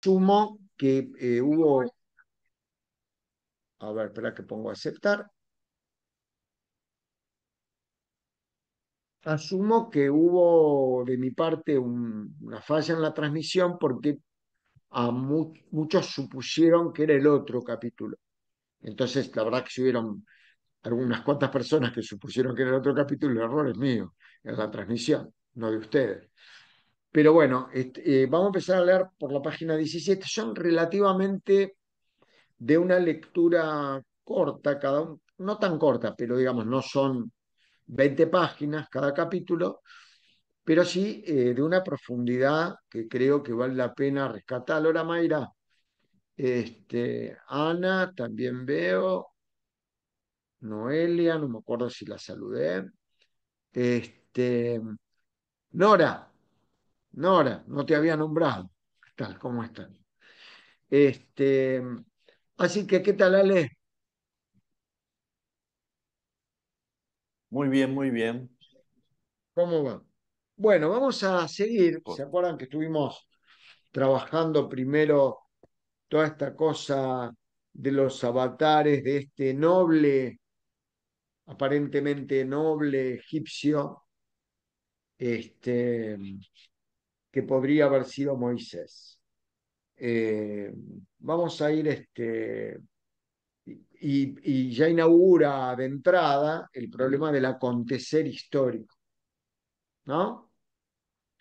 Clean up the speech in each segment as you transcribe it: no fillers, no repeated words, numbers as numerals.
Asumo que hubo, a ver, espera que pongo a aceptar. Asumo que hubo de mi parte una falla en la transmisión porque muchos supusieron que era el otro capítulo. Entonces, la verdad que si hubieron algunas cuantas personas que supusieron que era el otro capítulo, el error es mío en la transmisión, no de ustedes. Pero bueno, vamos a empezar a leer por la página 17. Son relativamente de una lectura corta, no tan corta, pero digamos, no son 20 páginas cada capítulo, pero sí de una profundidad que creo que vale la pena rescatar. Ahora, Mayra, Ana, también veo, Noelia, no me acuerdo si la saludé. Este, Nora, Nora, no te había nombrado. ¿Qué tal? ¿Cómo estás? Este, así que, ¿qué tal, Ale? Muy bien, muy bien. ¿Cómo va? Bueno, vamos a seguir. ¿Se Por- acuerdan que estuvimos trabajando primero toda esta cosa de los avatares de este noble, aparentemente noble egipcio, este, que podría haber sido Moisés? Eh, Vamos a ir, y ya inaugura de entrada el problema del acontecer histórico, ¿no?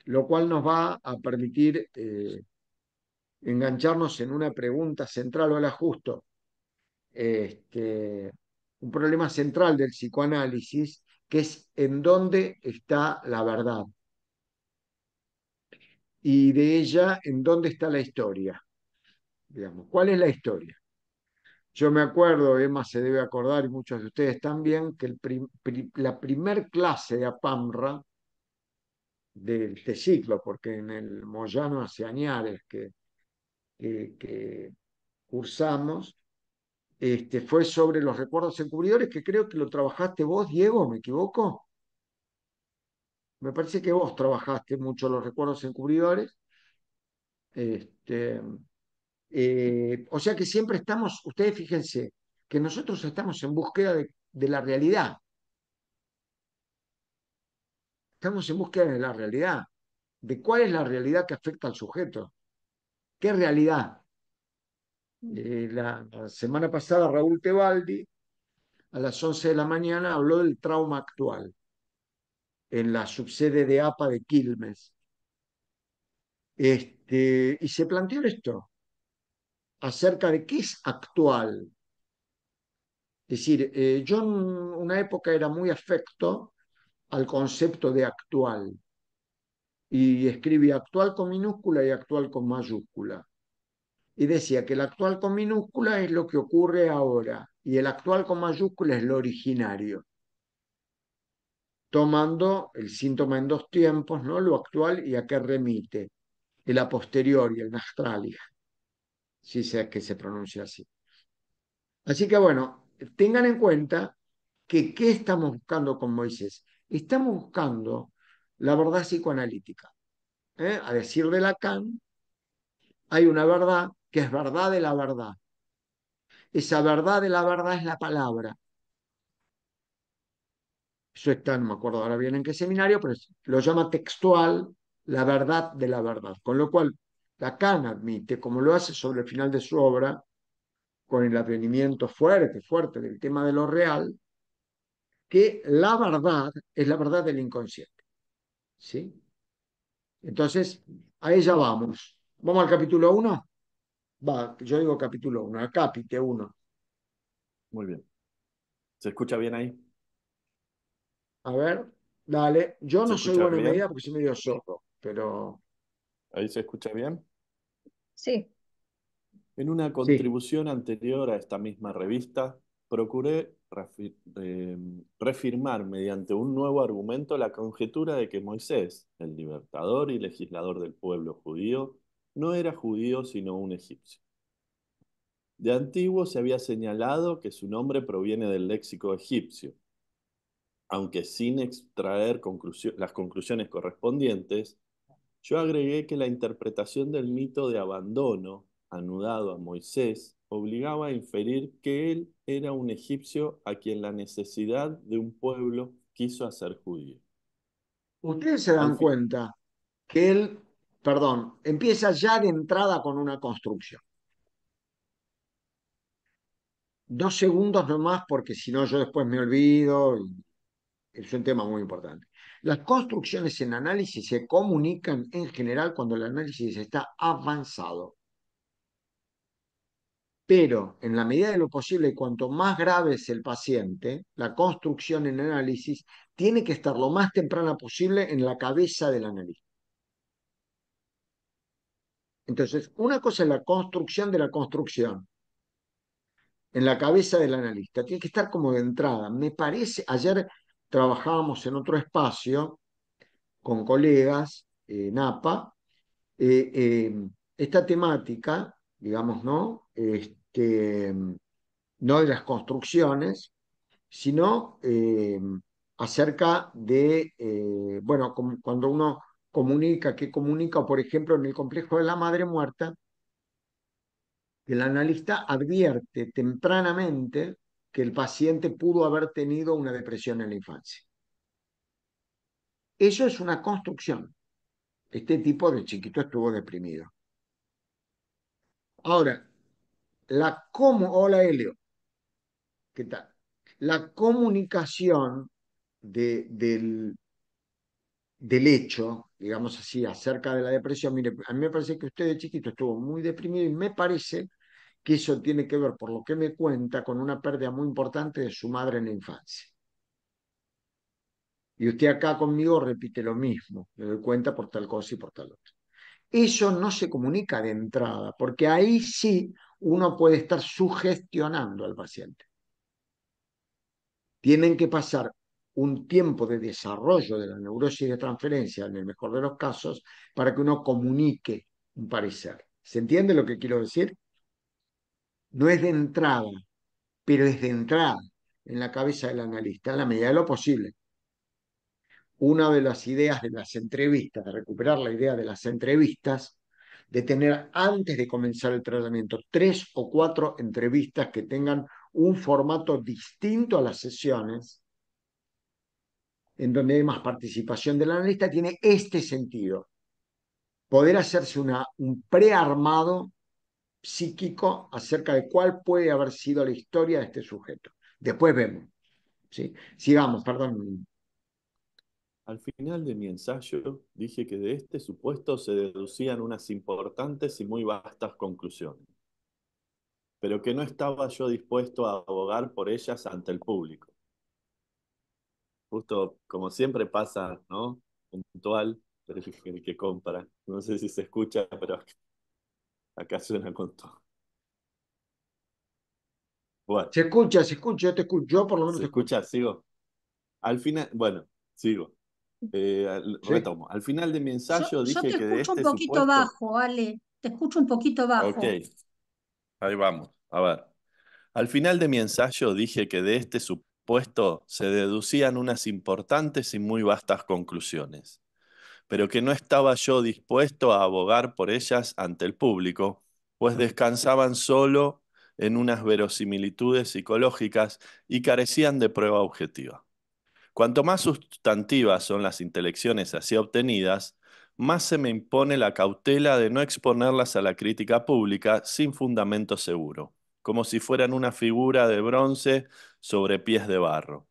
Lo cual nos va a permitir engancharnos en una pregunta central, o la justo, un problema central del psicoanálisis, que es en dónde está la verdad y de ella en dónde está la historia, digamos, ¿cuál es la historia? Yo me acuerdo, Emma se debe acordar y muchos de ustedes también, que la primer clase de APAMRA de este ciclo, porque en el Moyano hace añares que cursamos, fue sobre los recuerdos encubridores, que creo que lo trabajaste vos, Diego, ¿me equivoco? Me parece que vos trabajaste mucho los recuerdos encubridores. Este, o sea que siempre estamos, ustedes fíjense, que nosotros estamos en búsqueda de la realidad. Estamos en búsqueda de la realidad, de cuál es la realidad que afecta al sujeto. ¿Qué realidad? La semana pasada Raúl Tebaldi, a las 11 de la mañana, habló del trauma actual en la subsede de APA de Quilmes. Y se planteó esto, acerca de qué es actual. Es decir, yo en una época era muy afecto al concepto de actual y escribí actual con minúscula y actual con mayúscula. Y decía que el actual con minúscula es lo que ocurre ahora y el actual con mayúscula es lo originario, tomando el síntoma en dos tiempos, ¿no? Lo actual y a qué remite, el a posteriori, el nastralia, si sea que se pronuncia así. Así que bueno, tengan en cuenta que ¿qué estamos buscando con Moisés? Estamos buscando la verdad psicoanalítica. A decir de Lacan, hay una verdad que es verdad de la verdad. Esa verdad de la verdad es la palabra. Eso está, no me acuerdo ahora bien en qué seminario, pero lo llama textual la verdad de la verdad. Con lo cual, Lacan admite, como lo hace sobre el final de su obra, con el advenimiento fuerte, fuerte del tema de lo real, que la verdad es la verdad del inconsciente. ¿Sí? Entonces, a ella vamos. ¿Vamos al capítulo uno? Va, yo digo capítulo uno, acápite uno. Muy bien. ¿Se escucha bien ahí? A ver, dale. Yo ¿Se no soy escucha bueno en medida bien? porque soy medio sordo, pero ¿Ahí se escucha bien? Sí, En una sí. contribución anterior a esta misma revista, procuré reafirmar mediante un nuevo argumento la conjetura de que Moisés, el libertador y legislador del pueblo judío, no era judío sino un egipcio. De antiguo se había señalado que su nombre proviene del léxico egipcio, aunque sin extraer las conclusiones correspondientes, Yo agregué que la interpretación del mito de abandono, anudado a Moisés, obligaba a inferir que él era un egipcio a quien la necesidad de un pueblo quiso hacer judío. Ustedes se Al dan fin, cuenta que él, perdón, empieza ya de entrada con una construcción. 2 segundos nomás, porque si no yo después me olvido, y es un tema muy importante. Las construcciones en análisis se comunican en general cuando el análisis está avanzado, pero en la medida de lo posible, y cuanto más grave es el paciente, la construcción en análisis tiene que estar lo más temprana posible en la cabeza del analista. Entonces, una cosa es la construcción de la construcción en la cabeza del analista, tiene que estar como de entrada. Me parece, ayer trabajábamos en otro espacio con colegas, NAPA, eh, eh, esta temática, digamos, ¿no? No de las construcciones, sino acerca de, bueno, cuando uno comunica, que comunica, por ejemplo, en el complejo de la madre muerta, el analista advierte tempranamente que el paciente pudo haber tenido una depresión en la infancia. Eso es una construcción. Este tipo de chiquito estuvo deprimido. Ahora, hola Helio, ¿qué tal? La comunicación del hecho, digamos así, acerca de la depresión, mire, a mí me parece que usted de chiquito estuvo muy deprimido y me parece que eso tiene que ver, por lo que me cuenta, con una pérdida muy importante de su madre en la infancia. Y usted acá conmigo repite lo mismo, me doy cuenta por tal cosa y por tal otra. Eso no se comunica de entrada, porque ahí sí uno puede estar sugestionando al paciente. Tienen que pasar un tiempo de desarrollo de la neurosis de transferencia, en el mejor de los casos, para que uno comunique un parecer. ¿Se entiende lo que quiero decir? No es de entrada, pero es de entrada en la cabeza del analista, en la medida de lo posible. Una de las ideas de las entrevistas, de recuperar la idea de las entrevistas, de tener antes de comenzar el tratamiento 3 o 4 entrevistas que tengan un formato distinto a las sesiones, en donde hay más participación del analista, tiene este sentido. Poder hacerse un prearmado psíquico acerca de cuál puede haber sido la historia de este sujeto. Después vemos. ¿Sí? Sigamos, perdón. al final de mi ensayo dije que de este supuesto se deducían unas importantes y muy vastas conclusiones, pero que no estaba yo dispuesto a abogar por ellas ante el público. Justo como siempre pasa, ¿no? Puntual, el que compra. No sé si se escucha, pero acá suena con todo. Bueno, Se escucha, yo te escucho, yo por lo menos ¿se te escucho. escucha? Sigo. Al final, bueno, sigo. ¿Sí? Retomo. Al final de mi ensayo Yo te dije que de escucho un este poquito supuesto. bajo, Ale. Te escucho un poquito Ok, bajo. ahí vamos. A ver. Al final de mi ensayo dije que de este supuesto se deducían unas importantes y muy vastas conclusiones, pero que no estaba yo dispuesto a abogar por ellas ante el público, pues descansaban solo en unas verosimilitudes psicológicas y carecían de prueba objetiva. Cuanto más sustantivas son las intelecciones así obtenidas, más se me impone la cautela de no exponerlas a la crítica pública sin fundamento seguro, como si fueran una figura de bronce sobre pies de barro.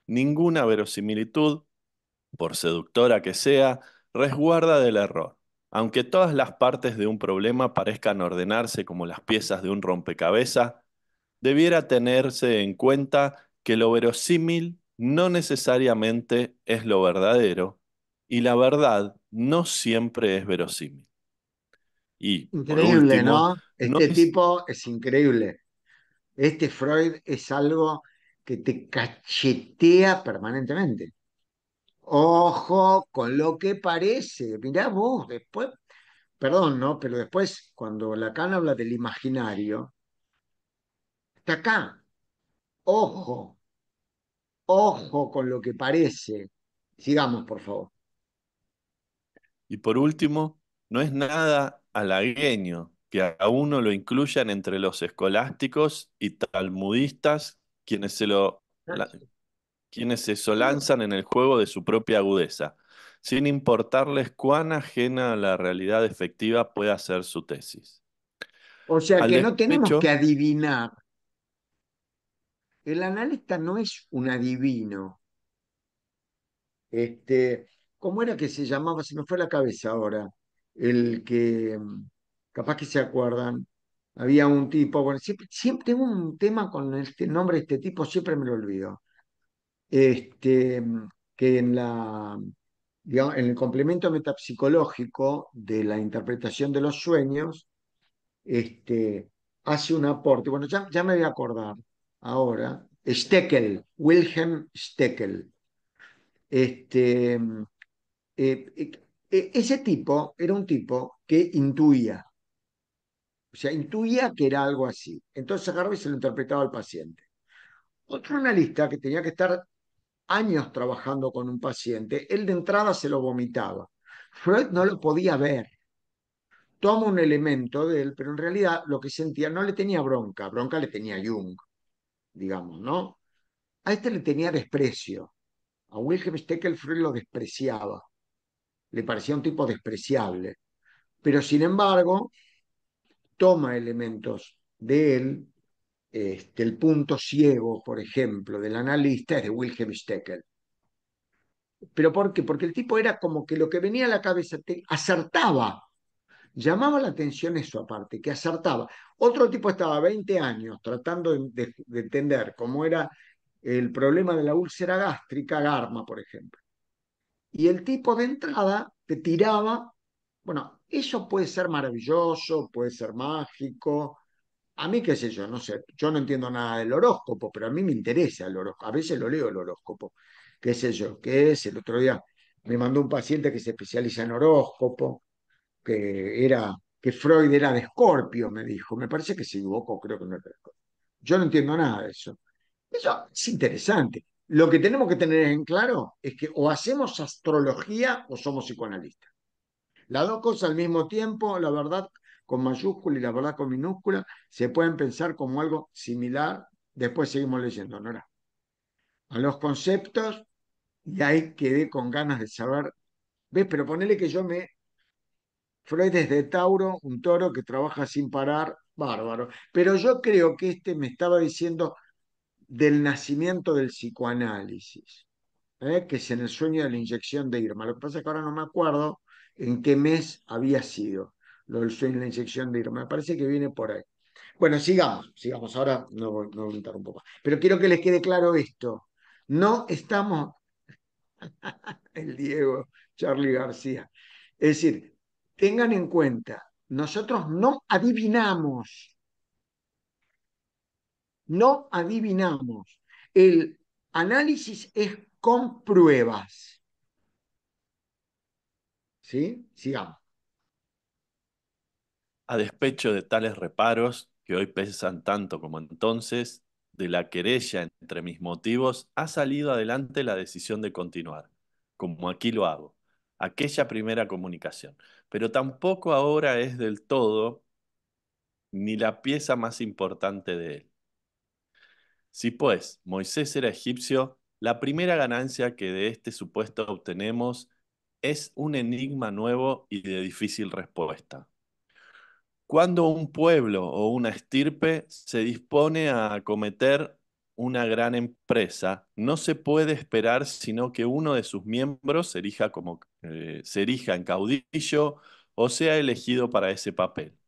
Ninguna verosimilitud, por seductora que sea, resguarda del error. Aunque todas las partes de un problema parezcan ordenarse como las piezas de un rompecabezas, debiera tenerse en cuenta que lo verosímil no necesariamente es lo verdadero y la verdad no siempre es verosímil. Y, por Increíble, último, ¿no? no Este es... tipo es increíble. Este Freud es algo que te cachetea permanentemente. Ojo con lo que parece. Mirá vos, después, perdón, ¿no? Pero después, cuando Lacan habla del imaginario, está acá. Ojo, ojo con lo que parece. Sigamos, por favor. Y por último, no es nada halagueño que a uno lo incluyan entre los escolásticos y talmudistas, quienes se solanzan en el juego de su propia agudeza, sin importarles cuán ajena a la realidad efectiva pueda ser su tesis. O sea Al que no tenemos que despecho, adivinar. El analista no es un adivino. Este, ¿Cómo era que se llamaba? Se me fue la cabeza ahora. El que, capaz que se acuerdan, había un tipo, bueno, siempre tengo un tema con el nombre de este tipo, siempre me lo olvido. Este, que digamos, en el complemento metapsicológico de la interpretación de los sueños, hace un aporte. Bueno, ya me voy a acordar ahora. Steckel, Wilhelm Steckel. Este, Ese tipo era un tipo que intuía, o sea, intuía que era algo así. Entonces agarraba y se lo interpretaba al paciente. Otro analista que tenía que estar años trabajando con un paciente, él de entrada se lo vomitaba. Freud no lo podía ver. Toma un elemento de él, pero en realidad lo que sentía no le tenía bronca, bronca le tenía Jung, digamos, ¿no? A este le tenía desprecio. A Wilhelm Steckel Freud lo despreciaba, le parecía un tipo despreciable. Pero sin embargo, toma elementos de él. El punto ciego, por ejemplo, del analista es de Wilhelm Steckel. ¿Pero por qué? Porque el tipo era como que lo que venía a la cabeza acertaba. Llamaba la atención eso aparte, que acertaba. Otro tipo estaba 20 años tratando de entender cómo era el problema de la úlcera gástrica, Garma, por ejemplo. Y el tipo de entrada te tiraba, bueno, eso puede ser maravilloso, puede ser mágico. A mí, qué sé yo, no sé, yo no entiendo nada del horóscopo, pero a mí me interesa el horóscopo. A veces lo leo el horóscopo. Qué sé yo, qué es. El otro día me mandó un paciente que se especializa en horóscopo, que Freud era de Escorpio, me dijo. Me parece que se equivocó, creo que no era de Escorpio. Yo no entiendo nada de eso. Eso es interesante. Lo que tenemos que tener en claro es que o hacemos astrología o somos psicoanalistas. Las dos cosas al mismo tiempo, la verdad con mayúscula y la verdad con minúscula, se pueden pensar como algo similar. Después seguimos leyendo, ¿no? A los conceptos y ahí quedé con ganas de saber. ¿Ves? Pero ponele que Freud es de Tauro, un toro que trabaja sin parar, bárbaro. Pero yo creo que me estaba diciendo del nacimiento del psicoanálisis, que es en el sueño de la inyección de Irma. Lo que pasa es que ahora no me acuerdo en qué mes había sido lo del sueño de la inyección de Irma. Me parece que viene por ahí. Bueno, sigamos. Ahora no voy a interrumpir más. Pero quiero que les quede claro esto. No estamos, el Diego, Charlie García. Es decir, tengan en cuenta, nosotros no adivinamos, no adivinamos. El análisis es con pruebas. ¿Sí? Sigamos. a despecho de tales reparos, que hoy pesan tanto como entonces, de la querella entre mis motivos, ha salido adelante la decisión de continuar, como aquí lo hago, aquella primera comunicación. Pero tampoco ahora es del todo ni la pieza más importante de él. Si pues Moisés era egipcio, la primera ganancia que de este supuesto obtenemos es un enigma nuevo y de difícil respuesta. Cuando un pueblo o una estirpe se dispone a acometer una gran empresa, no se puede esperar sino que uno de sus miembros se erija en caudillo o sea elegido para ese papel.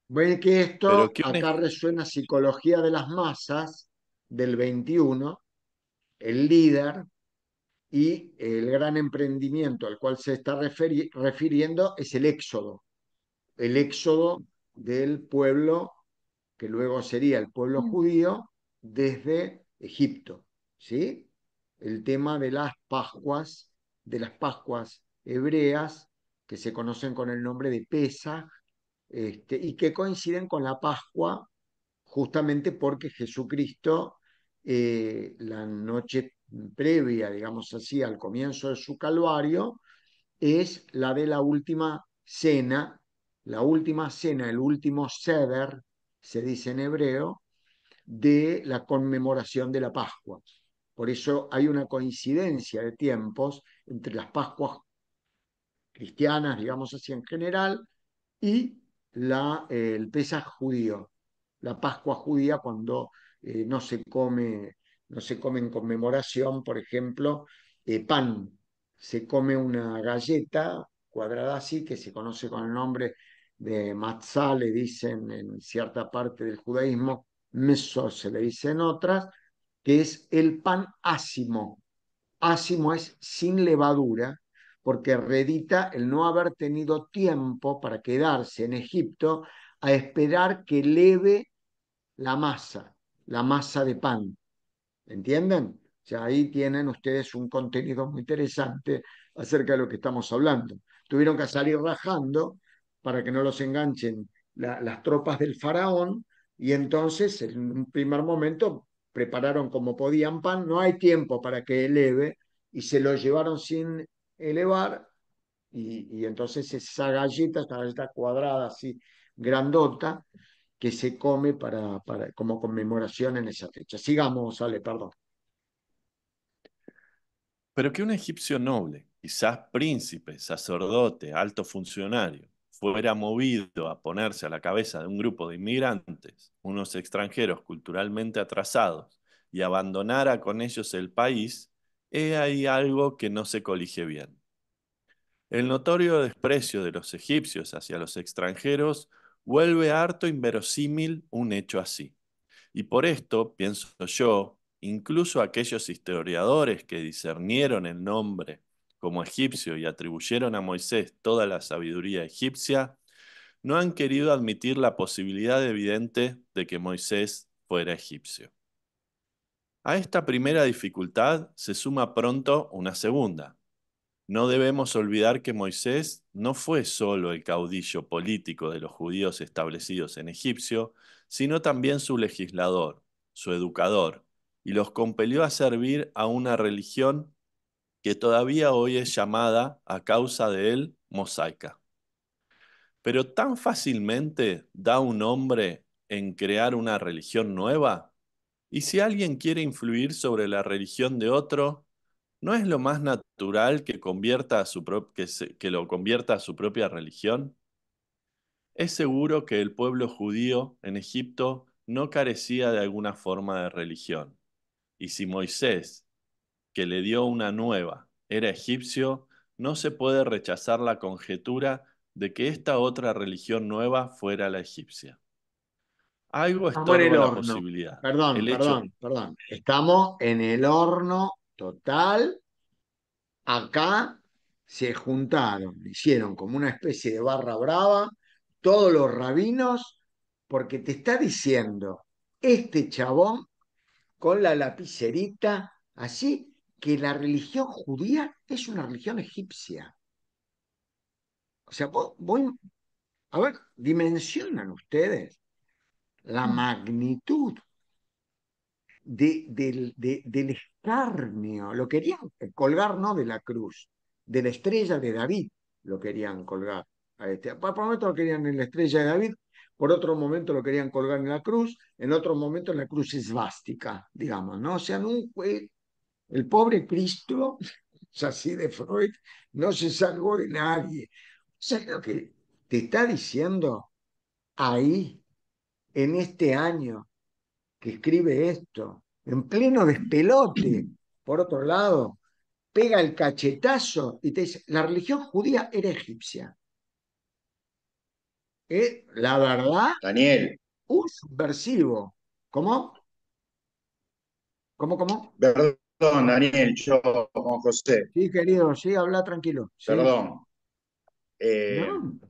Ven que Pero esto que un acá resuena psicología de las masas del 21, el líder y el gran emprendimiento al cual se está refiriendo es el éxodo del pueblo que luego sería el pueblo Mm. judío desde Egipto, ¿sí? El tema de las Pascuas hebreas, que se conocen con el nombre de Pesaj, y que coinciden con la Pascua justamente porque Jesucristo, la noche previa, digamos así, al comienzo de su calvario, es la de la última cena, el último seder, se dice en hebreo, de la conmemoración de la Pascua. Por eso hay una coincidencia de tiempos entre las Pascuas cristianas, digamos así en general, y el Pesaj judío, la Pascua judía cuando no se come, no se come en conmemoración, por ejemplo, pan, se come una galleta cuadrada así que se conoce con el nombre de matzá, le dicen en cierta parte del judaísmo, meso se le dice en otras, que es el pan ácimo. Ácimo es sin levadura, porque redita el no haber tenido tiempo para quedarse en Egipto a esperar que leve la masa de pan. ¿Entienden? O sea, ahí tienen ustedes un contenido muy interesante acerca de lo que estamos hablando. Tuvieron que salir rajando para que no los enganchen las tropas del faraón y entonces en un primer momento prepararon como podían pan, no hay tiempo para que eleve y se lo llevaron sin elevar y entonces esa galleta cuadrada así, grandota, que se come como conmemoración en esa fecha. Sigamos, Ale, perdón. Pero que un egipcio noble, quizás príncipe, sacerdote, alto funcionario, fuera movido a ponerse a la cabeza de un grupo de inmigrantes, unos extranjeros culturalmente atrasados, y abandonara con ellos el país, he ahí algo que no se colige bien. El notorio desprecio de los egipcios hacia los extranjeros vuelve harto inverosímil un hecho así. Y por esto, pienso yo, incluso aquellos historiadores que discernieron el nombre como egipcio y atribuyeron a Moisés toda la sabiduría egipcia, no han querido admitir la posibilidad evidente de que Moisés fuera egipcio. A esta primera dificultad se suma pronto una segunda. No debemos olvidar que Moisés no fue solo el caudillo político de los judíos establecidos en Egipcio, sino también su legislador, su educador, y los compelió a servir a una religión que todavía hoy es llamada, a causa de él, mosaica. Pero tan fácilmente da un hombre en crear una religión nueva, y si alguien quiere influir sobre la religión de otro, ¿no es lo más natural que que lo convierta a su propia religión? Es seguro que el pueblo judío en Egipto no carecía de alguna forma de religión. Y si Moisés, que le dio una nueva, era egipcio, no se puede rechazar la conjetura de que esta otra religión nueva fuera la egipcia. Algo Estamos en el estorba la horno. posibilidad. Perdón, El hecho, perdón. Estamos en el horno total. Acá se juntaron, hicieron como una especie de barra brava, todos los rabinos, porque te está diciendo este chabón con la lapicerita, así que la religión judía es una religión egipcia. O sea, a ver, dimensionan ustedes la Mm. magnitud del escarnio. Lo querían colgar no de la cruz, de la estrella de David lo querían colgar. A este. Por un momento lo querían en la estrella de David, por otro momento lo querían colgar en la cruz, en otro momento en la cruz esvástica, digamos, ¿no? O sea, no fue el pobre Cristo, es así de Freud, no se salvó de nadie. ¿Sabes lo que te está diciendo ahí, en este año, que escribe esto, en pleno despelote, por otro lado, pega el cachetazo y te dice, la religión judía era egipcia. La verdad, Daniel, un subversivo. ¿Cómo? ¿Cómo? perdón, Daniel, yo, Juan José, Sí, querido, sí, habla tranquilo. Sí. perdón. Eh, No,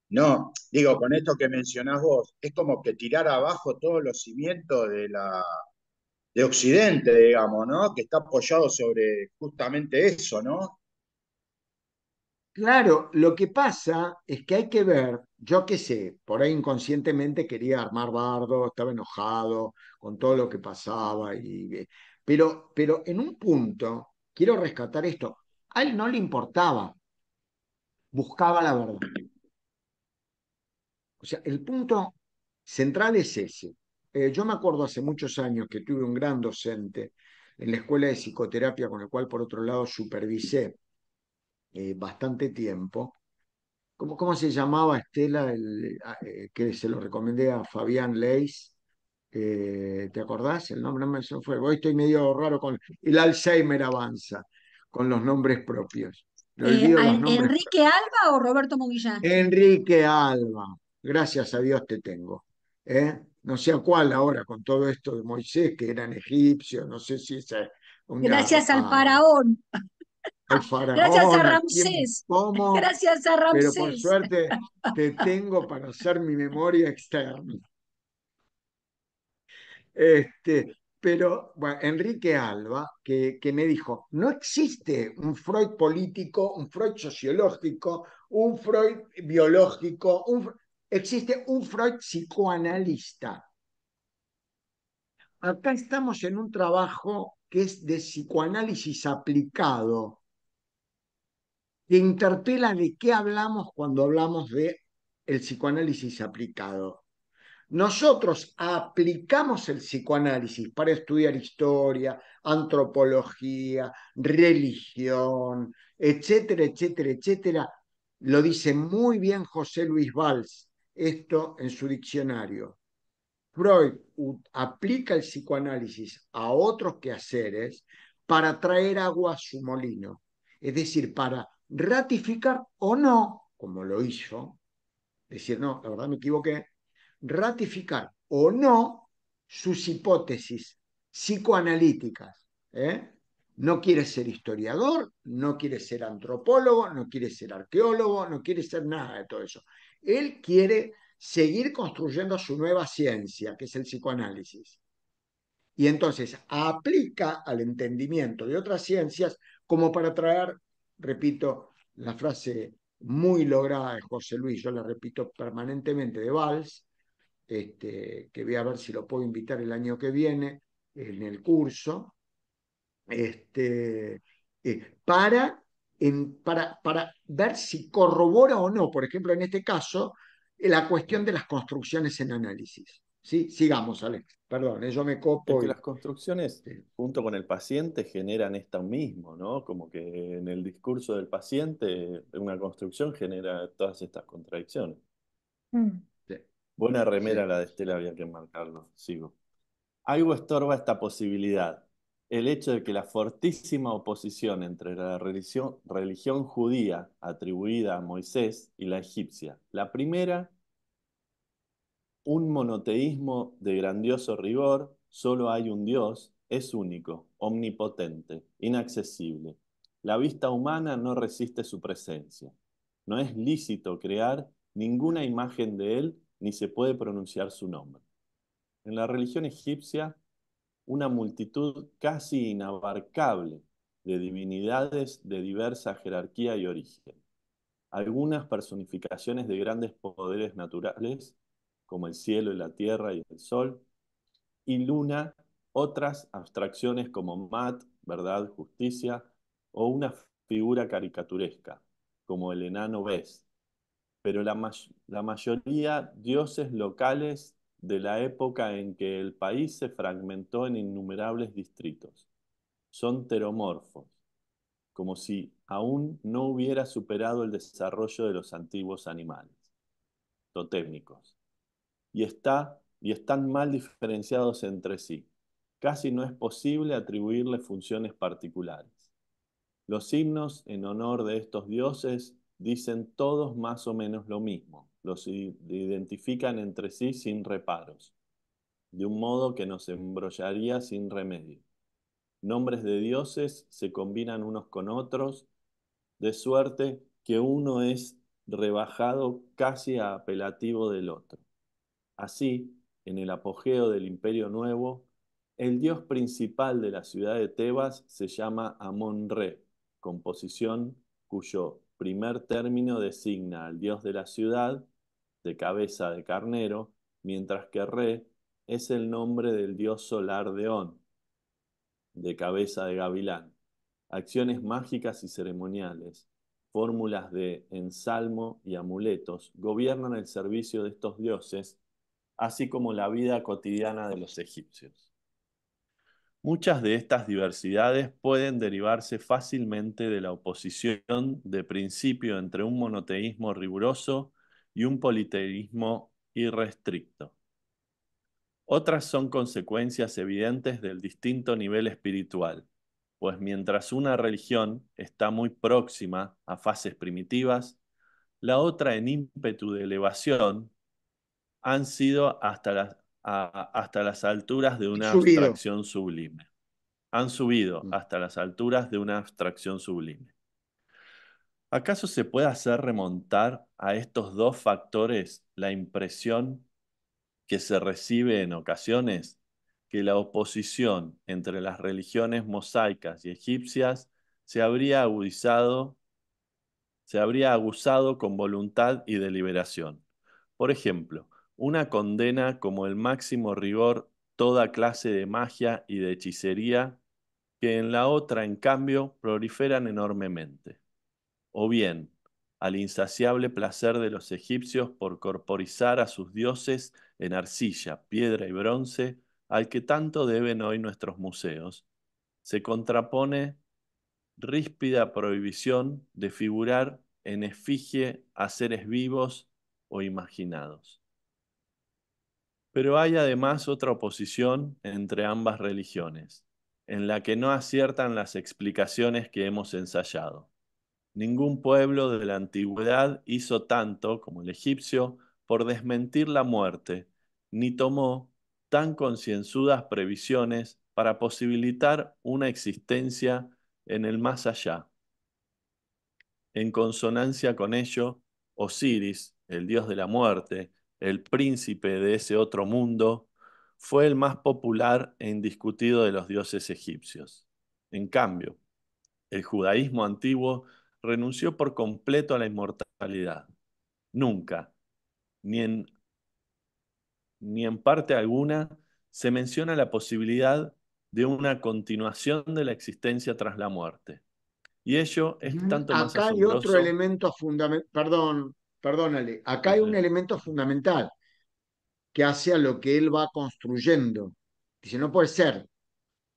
no, digo, con esto que mencionás vos, es como que tirar abajo todos los cimientos de Occidente, digamos, ¿no? Que está apoyado sobre justamente eso, ¿no? claro, lo que pasa es que hay que ver, yo qué sé, por ahí inconscientemente quería armar bardo, estaba enojado con todo lo que pasaba, pero en un punto quiero rescatar esto. A él no le importaba, buscaba la verdad. O sea, el punto central es ese. Yo me acuerdo hace muchos años que tuve un gran docente en la escuela de psicoterapia, con el cual por otro lado supervisé bastante tiempo. ¿Cómo se llamaba, Estela, que se lo recomendé a Fabián Leis? ¿Te acordás? El nombre no me se me fue. Hoy estoy medio raro con el Alzheimer avanza con los nombres propios. Le olvido los nombres. ¿Enrique Alba o Roberto Moguillán? Enrique Alba, gracias a Dios te tengo. No sé a cuál ahora con todo esto de Moisés, que eran egipcios, no sé si es Gracias al faraón, al gracias a faraón, a quién, Ramsés, cómo, gracias a pero por Ramsés. suerte te tengo para hacer mi memoria externa. Pero bueno, Enrique Alba, que me dijo, no existe un Freud político, un Freud sociológico, un Freud biológico, existe un Freud psicoanalista. Acá estamos en un trabajo que es de psicoanálisis aplicado, que interpela de qué hablamos cuando hablamos de el psicoanálisis aplicado. Nosotros aplicamos el psicoanálisis para estudiar historia, antropología, religión, etcétera, etcétera, etcétera. Lo dice muy bien José Luis Valls, esto en su diccionario. Freud aplica el psicoanálisis a otros quehaceres para traer agua a su molino, es decir, para ratificar o no, como lo hizo, decir, no, la verdad me equivoqué, ratificar o no sus hipótesis psicoanalíticas. ¿eh? No quiere ser historiador, no quiere ser antropólogo, no quiere ser arqueólogo, no quiere ser nada de todo eso. Él quiere seguir construyendo su nueva ciencia, que es el psicoanálisis. Y entonces aplica al entendimiento de otras ciencias como para traer, repito, la frase muy lograda de José Luis, yo la repito permanentemente de Valls, que voy a ver si lo puedo invitar el año que viene en el curso, este, para ver si corrobora o no, por ejemplo, en este caso, la cuestión de las construcciones en análisis. ¿Sí? Sigamos, Alex. Perdón, yo me Es copo que y... las construcciones, junto con el paciente, generan esto mismo, ¿no? Como que en el discurso del paciente, una construcción genera todas estas contradicciones. Mm. Sí, Buena remera sí. la de Estela, había que marcarlo. Sigo. Algo estorba esta posibilidad. El hecho de que la fortísima oposición entre la religión judía atribuida a Moisés y la egipcia. La primera, un monoteísmo de grandioso rigor, solo hay un Dios, es único, omnipotente, inaccesible. La vista humana no resiste su presencia. No es lícito crear ninguna imagen de él, ni se puede pronunciar su nombre. En la religión egipcia, una multitud casi inabarcable de divinidades de diversa jerarquía y origen. Algunas personificaciones de grandes poderes naturales, como el cielo y la tierra y el sol, y Luna, otras abstracciones como Mat, verdad, justicia, o una figura caricaturesca, como el enano Bes, pero la mayoría dioses locales de la época en que el país se fragmentó en innumerables distritos. Son teromorfos, como si aún no hubiera superado el desarrollo de los antiguos animales, totémicos, y están mal diferenciados entre sí. Casi no es posible atribuirle funciones particulares. Los himnos en honor de estos dioses dicen todos más o menos lo mismo, los identifican entre sí sin reparos, de un modo que nos embrollaría sin remedio. Nombres de dioses se combinan unos con otros, de suerte que uno es rebajado casi a apelativo del otro. Así, en el apogeo del Imperio Nuevo, el dios principal de la ciudad de Tebas se llama Amón-Re, composición cuyo primer término designa al dios de la ciudad, de cabeza de carnero, mientras que Re es el nombre del dios solar de On, de cabeza de gavilán. acciones mágicas y ceremoniales, fórmulas de ensalmo y amuletos gobiernan el servicio de estos dioses, así como la vida cotidiana de los egipcios. Muchas de estas diversidades pueden derivarse fácilmente de la oposición de principio entre un monoteísmo riguroso y un politeísmo irrestricto. Otras son consecuencias evidentes del distinto nivel espiritual, pues mientras una religión está muy próxima a fases primitivas, la otra en ímpetu de elevación han sido hasta las alturas de una Subido. abstracción sublime. Han subido hasta las alturas de una abstracción sublime. ¿Acaso se puede hacer remontar a estos dos factores la impresión que se recibe en ocasiones que la oposición entre las religiones mosaicas y egipcias se habría aguzado con voluntad y deliberación? Por ejemplo, una condena como el máximo rigor toda clase de magia y de hechicería que en la otra, en cambio, proliferan enormemente. O bien, al insaciable placer de los egipcios por corporizar a sus dioses en arcilla, piedra y bronce, al que tanto deben hoy nuestros museos, se contrapone ríspida prohibición de figurar en efigie a seres vivos o imaginados. Pero hay además otra oposición entre ambas religiones, en la que no aciertan las explicaciones que hemos ensayado. Ningún pueblo de la antigüedad hizo tanto como el egipcio por desmentir la muerte, ni tomó tan concienzudas previsiones para posibilitar una existencia en el más allá. En consonancia con ello, Osiris, el dios de la muerte, el príncipe de ese otro mundo, fue el más popular e indiscutido de los dioses egipcios. En cambio, el judaísmo antiguo renunció por completo a la inmortalidad. Nunca, ni en, ni en parte alguna, se menciona la posibilidad de una continuación de la existencia tras la muerte. Y ello es tanto más Acá hay otro asombroso. elemento fundamental, perdónale, acá Sí, hay sí. un elemento fundamental que hace a lo que él va construyendo. Dice, no puede ser,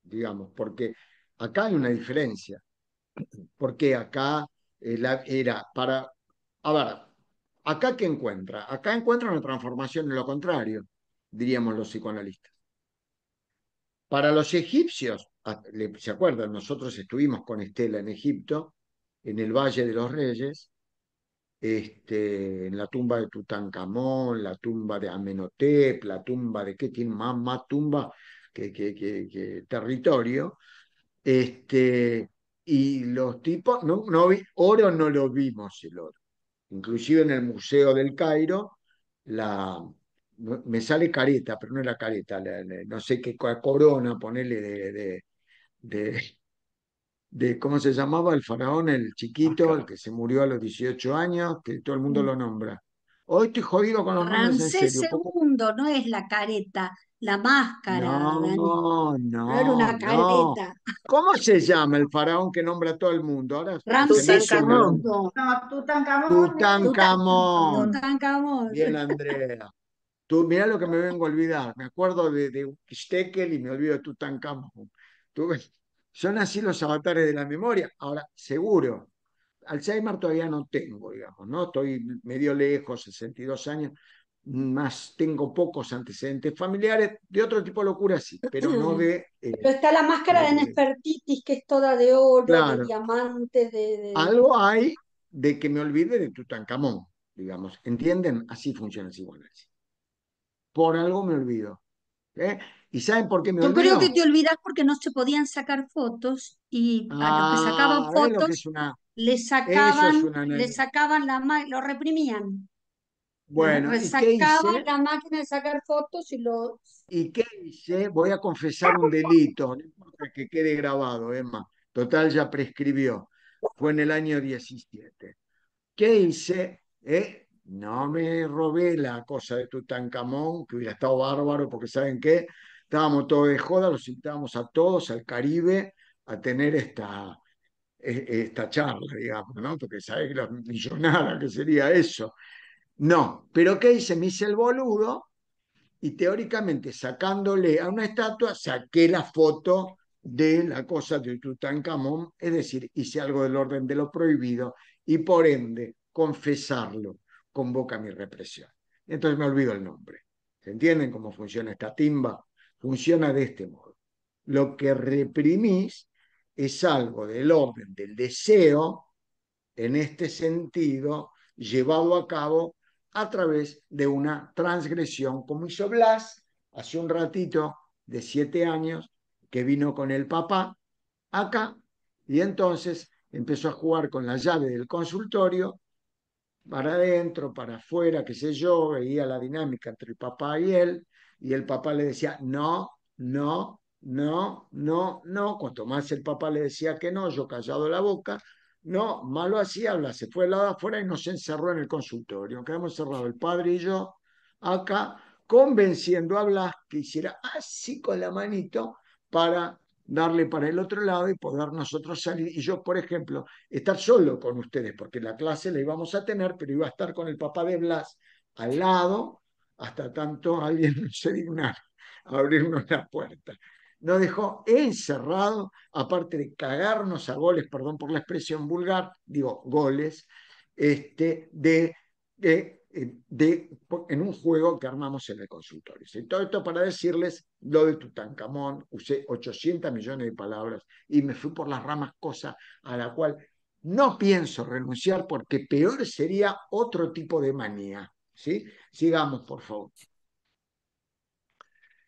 digamos, porque acá hay una diferencia. Porque acá era para... A ver, ¿acá qué encuentra? Acá encuentra una transformación en lo contrario, diríamos los psicoanalistas. Para los egipcios, ¿se acuerdan? Nosotros estuvimos con Estela en Egipto, en el Valle de los Reyes, en la tumba de Tutankamón, la tumba de Amenhotep, la tumba de qué tiene más tumba que territorio. Y los tipos, oro no lo vimos el oro. Inclusive en el Museo del Cairo, me sale careta, pero no era careta, no sé qué corona, ponerle de, ¿cómo se llamaba el faraón, el chiquito, el Máscara. que se murió a los 18 años, que todo el mundo lo nombra. Hoy estoy jodido con los nombres en Ramsés serio. Poco... II, no es la careta, la máscara, Dani. No, No era no, una no. careta. ¿Cómo se llama el faraón que nombra a todo el mundo? Ahora se me Ramsés hizo el Tutankamón. II. No, Tutankamón es Tutankamón. Tutankamón. Bien, Andrea. Tú, mirá lo que me vengo a olvidar. Me acuerdo de Stekel y me olvido de Tutankamón. Tú ves, son así los avatares de la memoria. Ahora, seguro, Alzheimer todavía no tengo, digamos, ¿no? Estoy medio lejos, 62 años, más tengo pocos antecedentes familiares, de otro tipo de locura sí, pero no de... Pero está la máscara de eh, Nefertitis, que es toda de oro, de claro, diamantes, algo hay de que me olvide de Tutankamón, digamos. ¿Entienden? Así funciona el psicoanálisis. Por algo me olvido. ¿Eh? ¿Y saben por qué me Yo creo que olvido? te olvidas porque no se podían sacar fotos y a los que sacaban Ah, ¿ves lo que es fotos una... le Eso es sacaban, una le anécdota. sacaban lo reprimían. Bueno, ¿y qué Resacaban hice? la máquina de sacar fotos y lo... ¿Y qué hice? Voy a confesar un delito, no importa que quede grabado, Emma. Total, ya prescribió. Fue en el año 17. ¿Qué hice? No me robé la cosa de Tutankamón, que hubiera estado bárbaro, porque ¿saben qué? Estábamos todos de joda, los invitábamos a todos al Caribe a tener esta charla, digamos, ¿no? Porque sabés la millonada que sería eso. No, pero ¿qué hice? Me hice el boludo y teóricamente sacándole a una estatua, saqué la foto de la cosa de Tutankamón, es decir, hice algo del orden de lo prohibido y por ende confesarlo convoca mi represión. Entonces me olvido el nombre. ¿Se entienden cómo funciona esta timba? Funciona de este modo. Lo que reprimís es algo del orden del deseo, en este sentido, llevado a cabo a través de una transgresión, como hizo Blas hace un ratito, de 7 años, que vino con el papá acá, y entonces empezó a jugar con la llave del consultorio, para adentro, para afuera, qué sé yo, veía la dinámica entre el papá y el papá le decía, no, no, no, no, no. Cuanto más el papá le decía que no, yo callado la boca, no, malo hacía, habla, se fue al lado de afuera y nos encerró en el consultorio. Quedamos cerrados el padre y yo acá, convenciendo a Blas que hiciera así con la manito para darle para el otro lado y poder nosotros salir. Y yo, por ejemplo, estar solo con ustedes, porque la clase la íbamos a tener, pero iba a estar con el papá de Blas al lado, hasta tanto alguien no se dignara a abrirnos la puerta. Nos dejó encerrado, aparte de cagarnos a goles, perdón por la expresión vulgar, digo goles, en un juego que armamos en el consultorio. Y todo esto para decirles lo de Tutankamón, usé 800 millones de palabras y me fui por las ramas, cosa a la cual no pienso renunciar porque peor sería otro tipo de manía. ¿Sí? Sigamos, por favor.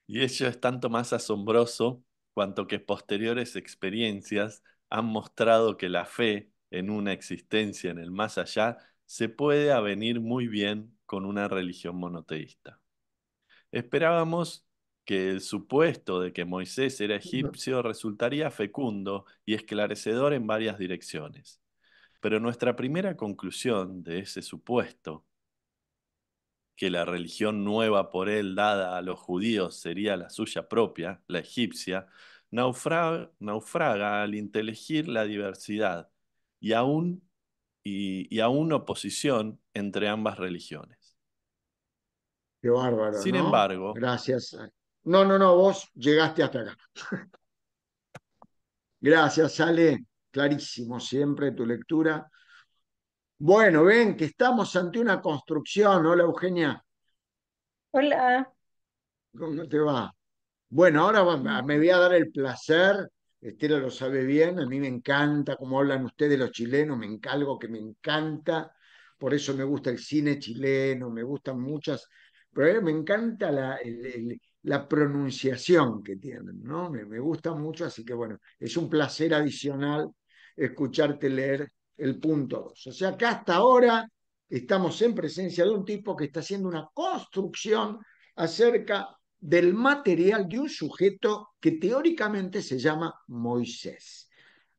Y ello es tanto más asombroso cuanto que posteriores experiencias han mostrado que la fe en una existencia en el más allá se puede avenir muy bien con una religión monoteísta. Esperábamos que el supuesto de que Moisés era egipcio resultaría fecundo y esclarecedor en varias direcciones. Pero nuestra primera conclusión de ese supuesto, que la religión nueva por él dada a los judíos sería la suya propia, la egipcia, naufraga al inteligir la diversidad y aún oposición entre ambas religiones. Qué bárbaro, Sin ¿no? embargo, Gracias. No, no, no, vos llegaste hasta acá. Gracias, Ale. Clarísimo siempre tu lectura. Bueno, ven que estamos ante una construcción. Hola, Eugenia. Hola. ¿Cómo te va? Bueno, ahora me voy a dar el placer, Estela lo sabe bien, a mí me encanta cómo hablan ustedes los chilenos, algo que me encanta, por eso me gusta el cine chileno, me gustan muchas, pero me encanta la pronunciación que tienen, ¿no? Me gusta mucho, así que bueno, es un placer adicional escucharte leer el punto 2. O sea que hasta ahora estamos en presencia de un tipo que está haciendo una construcción acerca del material de un sujeto que teóricamente se llama Moisés.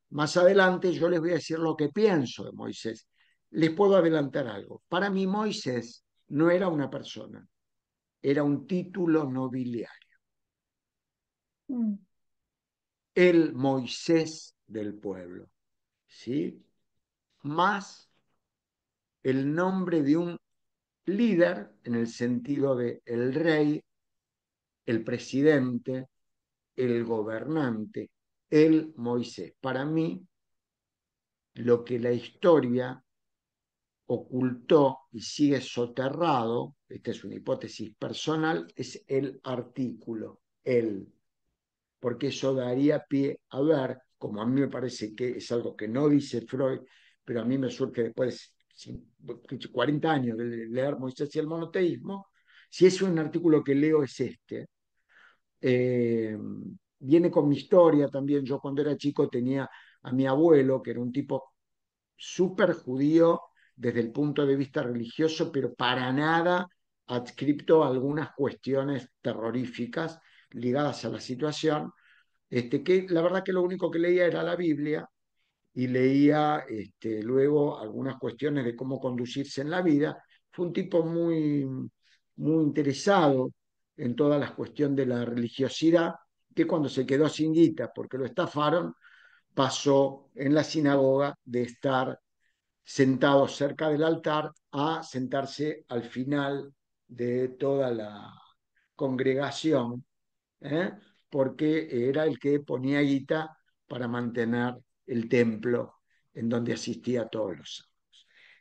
Más adelante yo les voy a decir lo que pienso de Moisés. Les puedo adelantar algo. Para mí Moisés no era una persona, era un título nobiliario. Mm. El Moisés del pueblo, ¿sí? Más el nombre de un líder en el sentido de el rey, el presidente, el gobernante, el Moisés. Para mí, lo que la historia ocultó y sigue soterrado, esta es una hipótesis personal, es el artículo, el, porque eso daría pie a ver, como a mí me parece que es algo que no dice Freud, pero a mí me surge después de 40 años de leer Moisés y el monoteísmo, si es un artículo que leo es este, eh, viene con mi historia también. Yo cuando era chico tenía a mi abuelo, que era un tipo súper judío desde el punto de vista religioso, pero para nada adscripto a algunas cuestiones terroríficas ligadas a la situación, que la verdad que lo único que leía era la Biblia y leía luego algunas cuestiones de cómo conducirse en la vida. Fue un tipo muy interesado en toda la cuestión de la religiosidad, que cuando se quedó sin guita porque lo estafaron, pasó en la sinagoga de estar sentado cerca del altar a sentarse al final de toda la congregación, ¿eh? Porque era el que ponía guita para mantener el templo en donde asistía todos los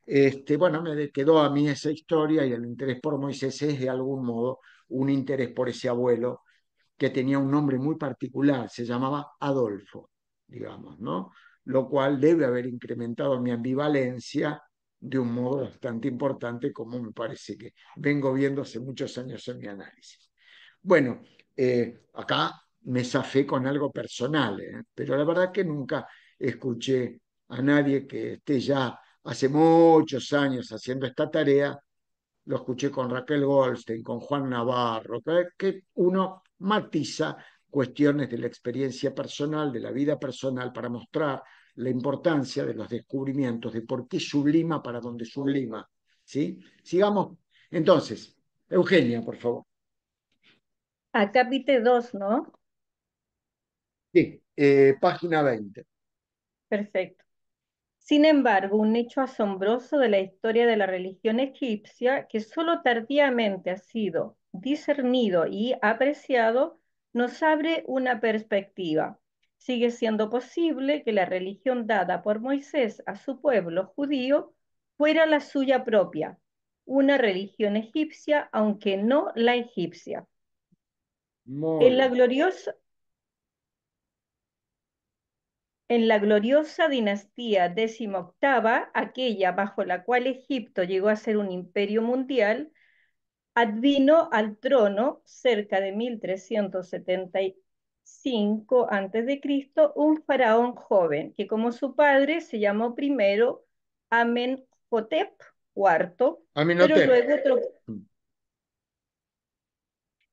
sábados. Bueno, me quedó a mí esa historia y el interés por Moisés es de algún modo un interés por ese abuelo que tenía un nombre muy particular, se llamaba Adolfo, digamos, ¿no? Lo cual debe haber incrementado mi ambivalencia de un modo bastante importante, como me parece que vengo viendo hace muchos años en mi análisis. Bueno, acá me zafé con algo personal, pero la verdad que nunca escuché a nadie que esté ya hace muchos años haciendo esta tarea. Lo escuché con Raquel Goldstein, con Juan Navarro, que uno matiza cuestiones de la experiencia personal, de la vida personal, para mostrar la importancia de los descubrimientos, de por qué sublima para donde sublima. ¿Sí? Sigamos. Entonces, Eugenia, por favor. Acápite 2, ¿no? Sí, página 20. Perfecto. Sin embargo, un hecho asombroso de la historia de la religión egipcia, que solo tardíamente ha sido discernido y apreciado, nos abre una perspectiva. Sigue siendo posible que la religión dada por Moisés a su pueblo judío fuera la suya propia, una religión egipcia, aunque no la egipcia. Muy En la bien. gloriosa, en la gloriosa dinastía decimoctava, aquella bajo la cual Egipto llegó a ser un imperio mundial, advino al trono cerca de 1375 a.C. un faraón joven que como su padre se llamó primero Amenhotep IV, pero Aminotep. luego,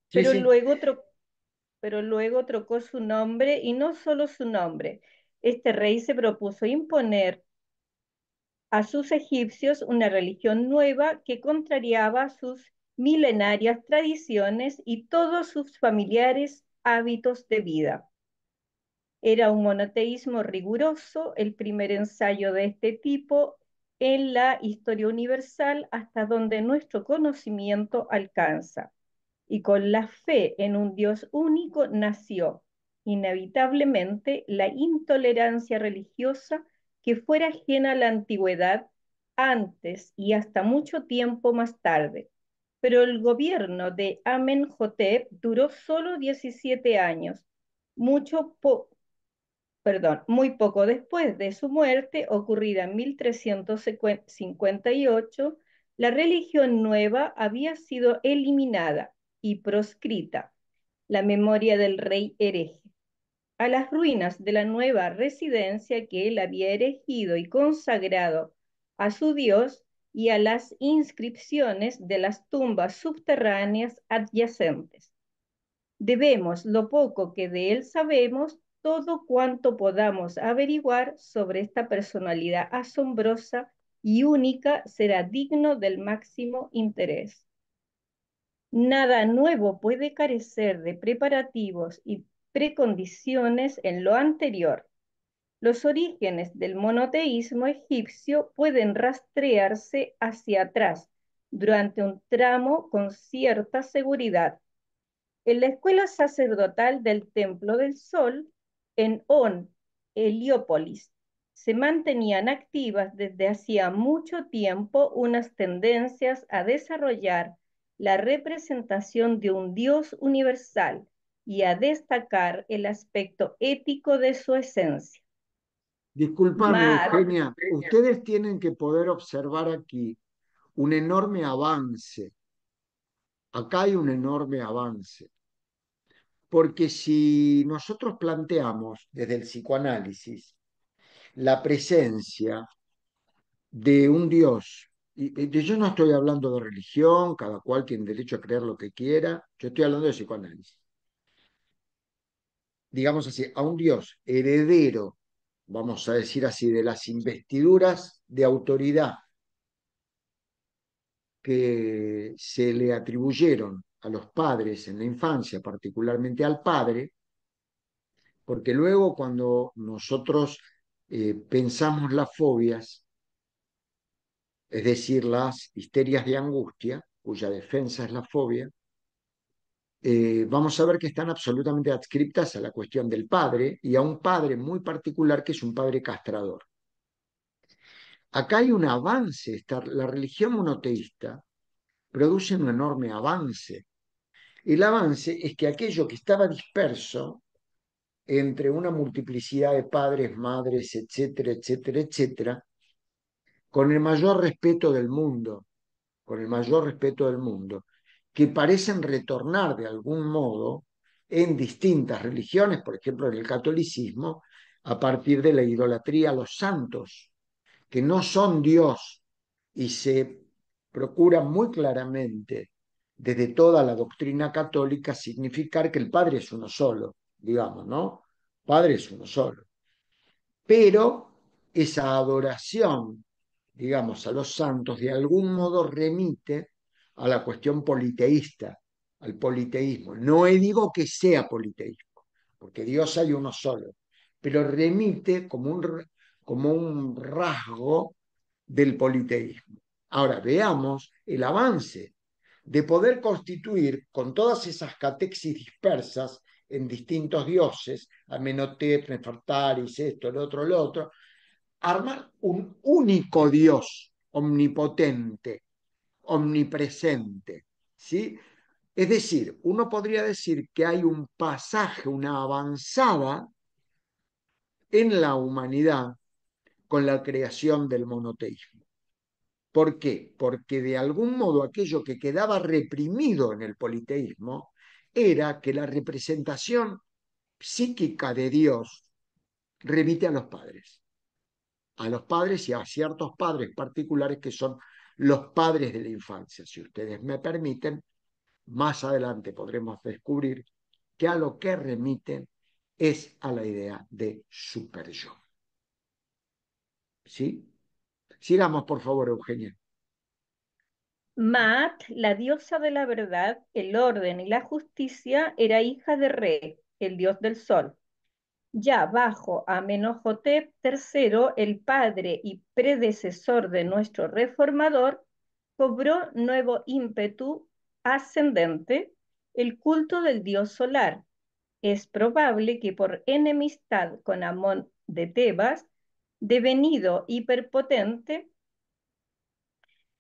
Sí, pero sí. luego, pero luego trocó su nombre y no solo su nombre. Este rey se propuso imponer a sus egipcios una religión nueva que contrariaba sus milenarias tradiciones y todos sus familiares hábitos de vida. Era un monoteísmo riguroso, el primer ensayo de este tipo en la historia universal hasta donde nuestro conocimiento alcanza. Y con la fe en un Dios único nació inevitablemente la intolerancia religiosa que fuera ajena a la antigüedad antes y hasta mucho tiempo más tarde. Pero el gobierno de Amenhotep duró solo 17 años, mucho muy poco después de su muerte, ocurrida en 1358, la religión nueva había sido eliminada y proscrita, la memoria del rey hereje. A las ruinas de la nueva residencia que él había erigido y consagrado a su Dios y a las inscripciones de las tumbas subterráneas adyacentes. Debemos lo poco que de él sabemos, todo cuanto podamos averiguar sobre esta personalidad asombrosa y única será digno del máximo interés. Nada nuevo puede carecer de preparativos y precondiciones en lo anterior. Los orígenes del monoteísmo egipcio pueden rastrearse hacia atrás durante un tramo con cierta seguridad. En la escuela sacerdotal del Templo del Sol, en On, Heliópolis, se mantenían activas desde hacía mucho tiempo unas tendencias a desarrollar la representación de un Dios universal y a destacar el aspecto ético de su esencia. Discúlpame, Mar, Eugenia. Ustedes tienen que poder observar aquí un enorme avance. Acá hay un enorme avance. Porque si nosotros planteamos desde el psicoanálisis la presencia de un Dios, yo no estoy hablando de religión, cada cual tiene derecho a creer lo que quiera, yo estoy hablando de psicoanálisis, digamos así, a un Dios heredero, vamos a decir así, de las investiduras de autoridad que se le atribuyeron a los padres en la infancia, particularmente al padre, porque luego cuando nosotros pensamos las fobias, es decir, las histerias de angustia, cuya defensa es la fobia, vamos a ver que están absolutamente adscriptas a la cuestión del padre y a un padre muy particular que es un padre castrador. Acá hay un avance, la religión monoteísta produce un enorme avance. El avance es que aquello que estaba disperso entre una multiplicidad de padres, madres, etcétera, etcétera, etcétera, con el mayor respeto del mundo, con el mayor respeto del mundo, que parecen retornar de algún modo en distintas religiones, por ejemplo en el catolicismo, a partir de la idolatría a los santos, que no son Dios, y se procura muy claramente desde toda la doctrina católica significar que el Padre es uno solo, digamos, ¿no? Padre es uno solo. Pero esa adoración, digamos, a los santos, de algún modo remite a la cuestión politeísta, al politeísmo. No digo que sea politeísmo, porque Dios hay uno solo, pero remite como un rasgo del politeísmo. Ahora veamos el avance de poder constituir con todas esas catexis dispersas en distintos dioses, Amenhotep, Nefertaris, esto, lo otro, armar un único Dios omnipotente, omnipresente, ¿sí? Es decir, uno podría decir que hay un pasaje, una avanzada en la humanidad con la creación del monoteísmo. ¿Por qué? Porque de algún modo aquello que quedaba reprimido en el politeísmo era que la representación psíquica de Dios remite a los padres y a ciertos padres particulares que son los padres de la infancia. Si ustedes me permiten, más adelante podremos descubrir que a lo que remiten es a la idea de superyo. ¿Sí? Sigamos, por favor, Eugenia. Maat, la diosa de la verdad, el orden y la justicia, era hija de Re, el dios del sol. Ya bajo Amenhotep III, el padre y predecesor de nuestro reformador, cobró nuevo ímpetu ascendente el culto del dios solar. Es probable que por enemistad con Amón de Tebas, devenido hiperpotente,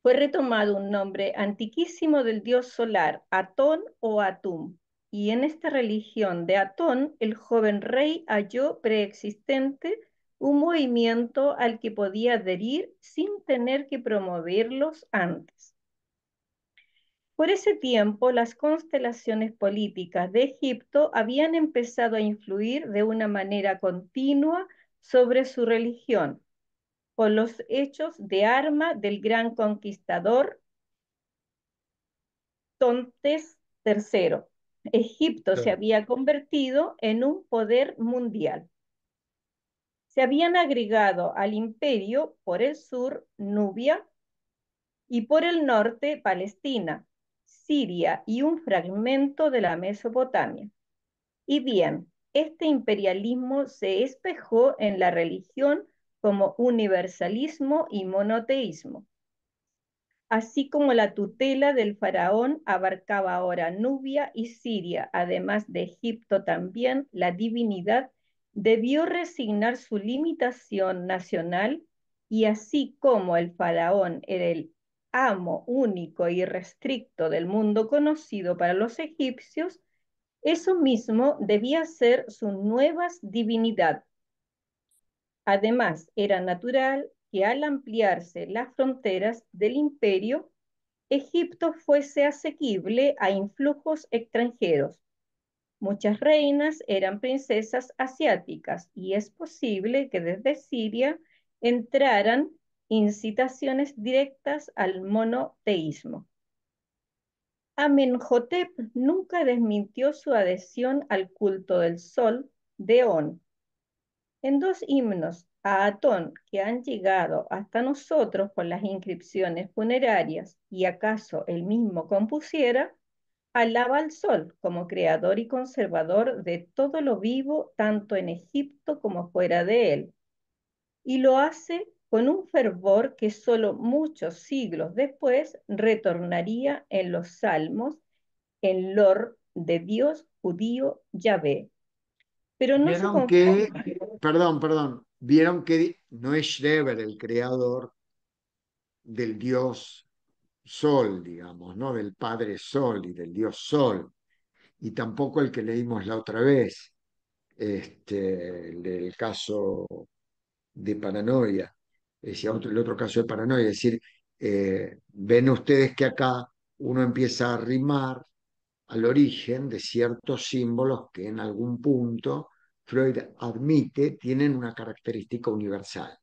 fue retomado un nombre antiquísimo del dios solar, Atón o Atum, y en esta religión de Atón, el joven rey halló preexistente un movimiento al que podía adherir sin tener que promoverlos antes. Por ese tiempo, las constelaciones políticas de Egipto habían empezado a influir de una manera continua sobre su religión, con los hechos de arma del gran conquistador Tontes III. Egipto se había convertido en un poder mundial. Se habían agregado al imperio por el sur Nubia y por el norte Palestina, Siria y un fragmento de la Mesopotamia. Y bien, este imperialismo se espejó en la religión como universalismo y monoteísmo. Así como la tutela del faraón abarcaba ahora Nubia y Siria, además de Egipto también, la divinidad debió resignar su limitación nacional y así como el faraón era el amo único y restricto del mundo conocido para los egipcios, eso mismo debía ser su nueva divinidad. Además, era natural que al ampliarse las fronteras del imperio, Egipto fuese asequible a influjos extranjeros. Muchas reinas eran princesas asiáticas y es posible que desde Siria entraran incitaciones directas al monoteísmo. Amenhotep nunca desmintió su adhesión al culto del sol de On. En dos himnos a Atón que han llegado hasta nosotros por las inscripciones funerarias y acaso él mismo compusiera, alaba al sol como creador y conservador de todo lo vivo, tanto en Egipto como fuera de él, y lo hace con un fervor que solo muchos siglos después retornaría en los salmos, en lor de Dios judío Yahvé. Pero no se Vieron que, conforma. vieron que no es Schreber el creador del dios Sol, digamos, ¿no? Del Padre Sol y del Dios Sol, y tampoco el que leímos la otra vez, el caso de paranoia, el otro caso de paranoia, es decir, ven ustedes que acá uno empieza a arrimar al origen de ciertos símbolos que en algún punto Freud admite tienen una característica universal,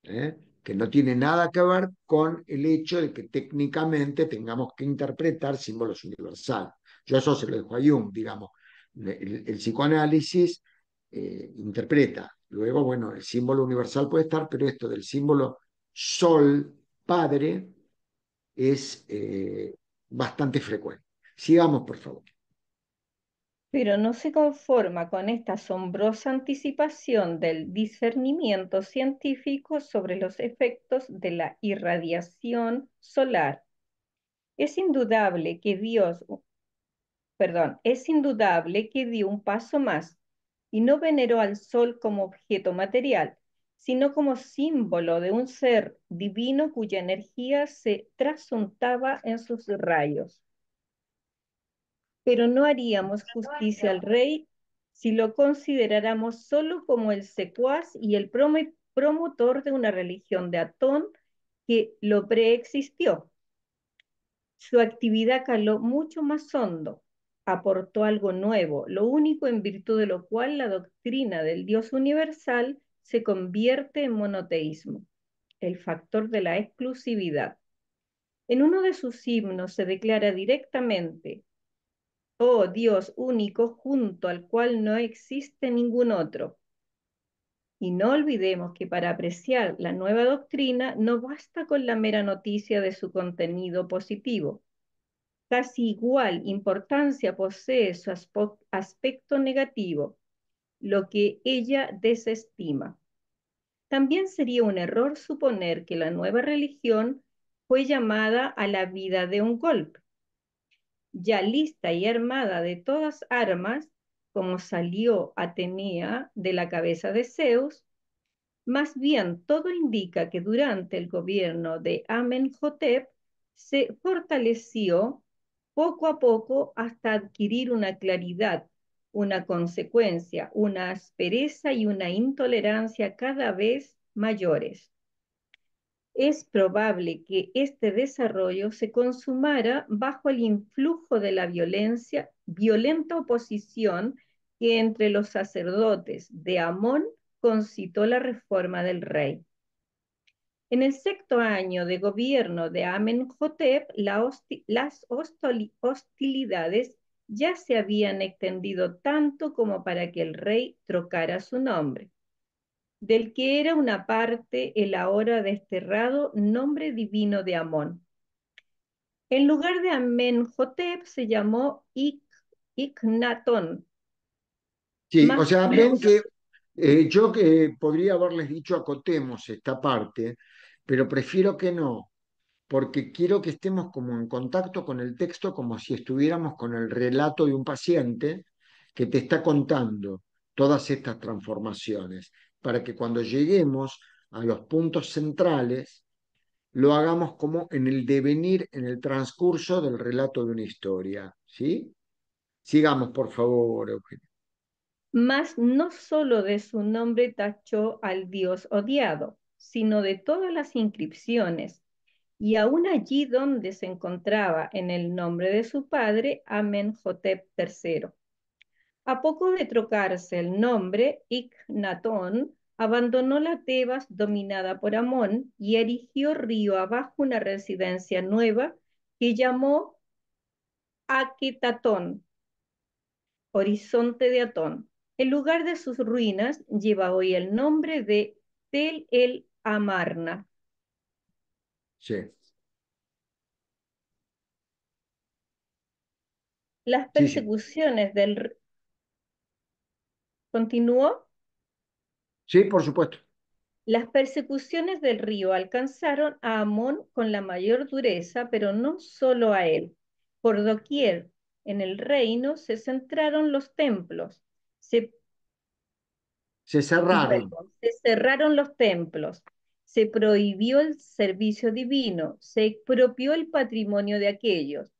¿eh? Que no tiene nada que ver con el hecho de que técnicamente tengamos que interpretar símbolos universales. Yo eso se lo dejo a Jung, digamos. El psicoanálisis interpreta. Luego, bueno, el símbolo universal puede estar, pero esto del símbolo sol, padre, es bastante frecuente. Sigamos, por favor. Pero no se conforma con esta asombrosa anticipación del discernimiento científico sobre los efectos de la irradiación solar. Es indudable que es indudable que dio un paso más y no veneró al sol como objeto material, sino como símbolo de un ser divino cuya energía se trasuntaba en sus rayos. Pero no haríamos justicia al rey si lo consideráramos solo como el secuaz y el promotor de una religión de Atón que lo preexistió. Su actividad caló mucho más hondo, aportó algo nuevo, lo único en virtud de lo cual la doctrina del Dios universal se convierte en monoteísmo, el factor de la exclusividad. En uno de sus himnos se declara directamente: oh Dios único, junto al cual no existe ningún otro. Y no olvidemos que para apreciar la nueva doctrina no basta con la mera noticia de su contenido positivo. Casi igual importancia posee su aspecto negativo, lo que ella desestima. También sería un error suponer que la nueva religión fue llamada a la vida de un golpe. Ya lista y armada de todas armas, como salió Atenea de la cabeza de Zeus, más bien todo indica que durante el gobierno de Amenhotep se fortaleció poco a poco hasta adquirir una claridad, una consecuencia, una aspereza y una intolerancia cada vez mayores. Es probable que este desarrollo se consumara bajo el influjo de la violenta oposición que entre los sacerdotes de Amón concitó la reforma del rey. En el sexto año de gobierno de Amenhotep, las hostilidades ya se habían extendido tanto como para que el rey trocara su nombre, del que era una parte el ahora desterrado nombre divino de Amón. En lugar de Amenhotep se llamó Iknatón. Sí, o Más sea, ven que yo que podría haberles dicho acotemos esta parte, pero prefiero que no, porque quiero que estemos como en contacto con el texto, como si estuviéramos con el relato de un paciente que te está contando todas estas transformaciones, para que cuando lleguemos a los puntos centrales, lo hagamos como en el devenir, en el transcurso del relato de una historia, ¿sí? Sigamos, por favor, Eugenio. Mas no solo de su nombre tachó al dios odiado, sino de todas las inscripciones, y aún allí donde se encontraba en el nombre de su padre, Amenhotep III. A poco de trocarse el nombre, Iknatón abandonó la Tebas dominada por Amón y erigió río abajo una residencia nueva que llamó Aquetatón, horizonte de Atón. El lugar de sus ruinas lleva hoy el nombre de Tel el Amarna. Sí. Las Sí, sí. persecuciones del... ¿Continuó? Sí, por supuesto. Las persecuciones del río alcanzaron a Amón con la mayor dureza, pero no solo a él. Por doquier en el reino se centraron los templos, se, Se cerraron. perdón, se cerraron los templos, se prohibió el servicio divino, se expropió el patrimonio de aquellos,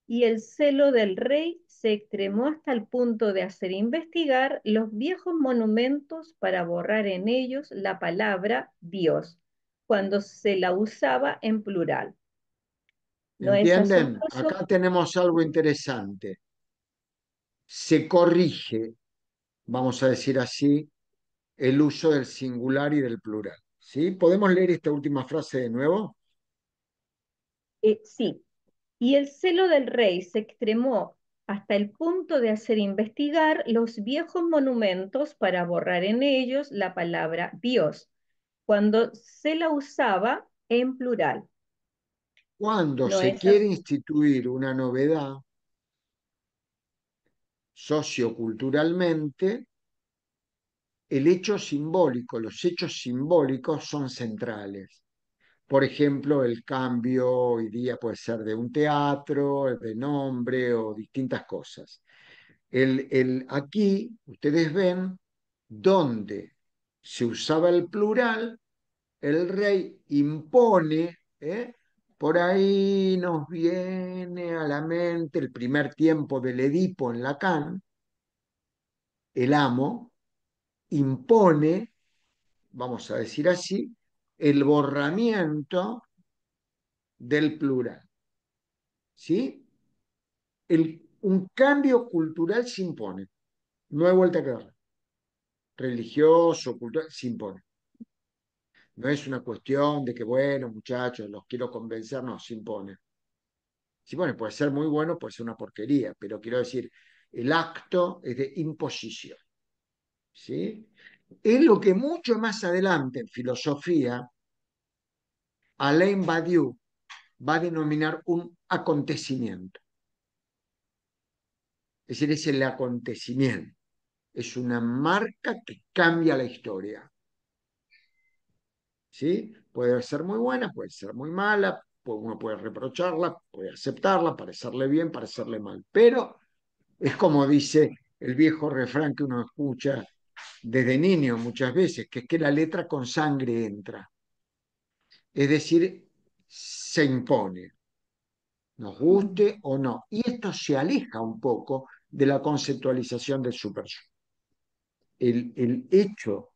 y el celo del rey se extremó hasta el punto de hacer investigar los viejos monumentos para borrar en ellos la palabra Dios, cuando se la usaba en plural. ¿No es ¿Entienden? asombroso? Acá tenemos algo interesante. Se corrige, vamos a decir así, el uso del singular y del plural. ¿Sí? ¿Podemos leer esta última frase de nuevo? Sí. Y el celo del rey se extremó hasta el punto de hacer investigar los viejos monumentos para borrar en ellos la palabra Dios, cuando se la usaba en plural. Cuando ¿No se es quiere así? instituir una novedad socioculturalmente, el hecho simbólico, los hechos simbólicos son centrales. Por ejemplo, el cambio hoy día puede ser de un teatro, de nombre o distintas cosas. Aquí ustedes ven donde se usaba el plural, el rey impone, por ahí nos viene a la mente el primer tiempo del Edipo en Lacan, el amo impone, vamos a decir así, el borramiento del plural, ¿sí? Un cambio cultural se impone, no hay vuelta que darle, religioso, cultural, se impone. No es una cuestión de que, bueno, muchachos, los quiero convencer, no, se impone. Sí, bueno, puede ser muy bueno, puede ser una porquería, pero quiero decir, el acto es de imposición, ¿sí? Es lo que mucho más adelante en filosofía Alain Badiou va a denominar un acontecimiento. Es decir, es el acontecimiento. Es una marca que cambia la historia. ¿Sí? Puede ser muy buena, puede ser muy mala, uno puede reprocharla, puede aceptarla, parecerle bien, parecerle mal. Pero es como dice el viejo refrán que uno escucha desde niño muchas veces, que es que la letra con sangre entra. Es decir, se impone, nos guste o no. Y esto se aleja un poco de la conceptualización del super yo. El hecho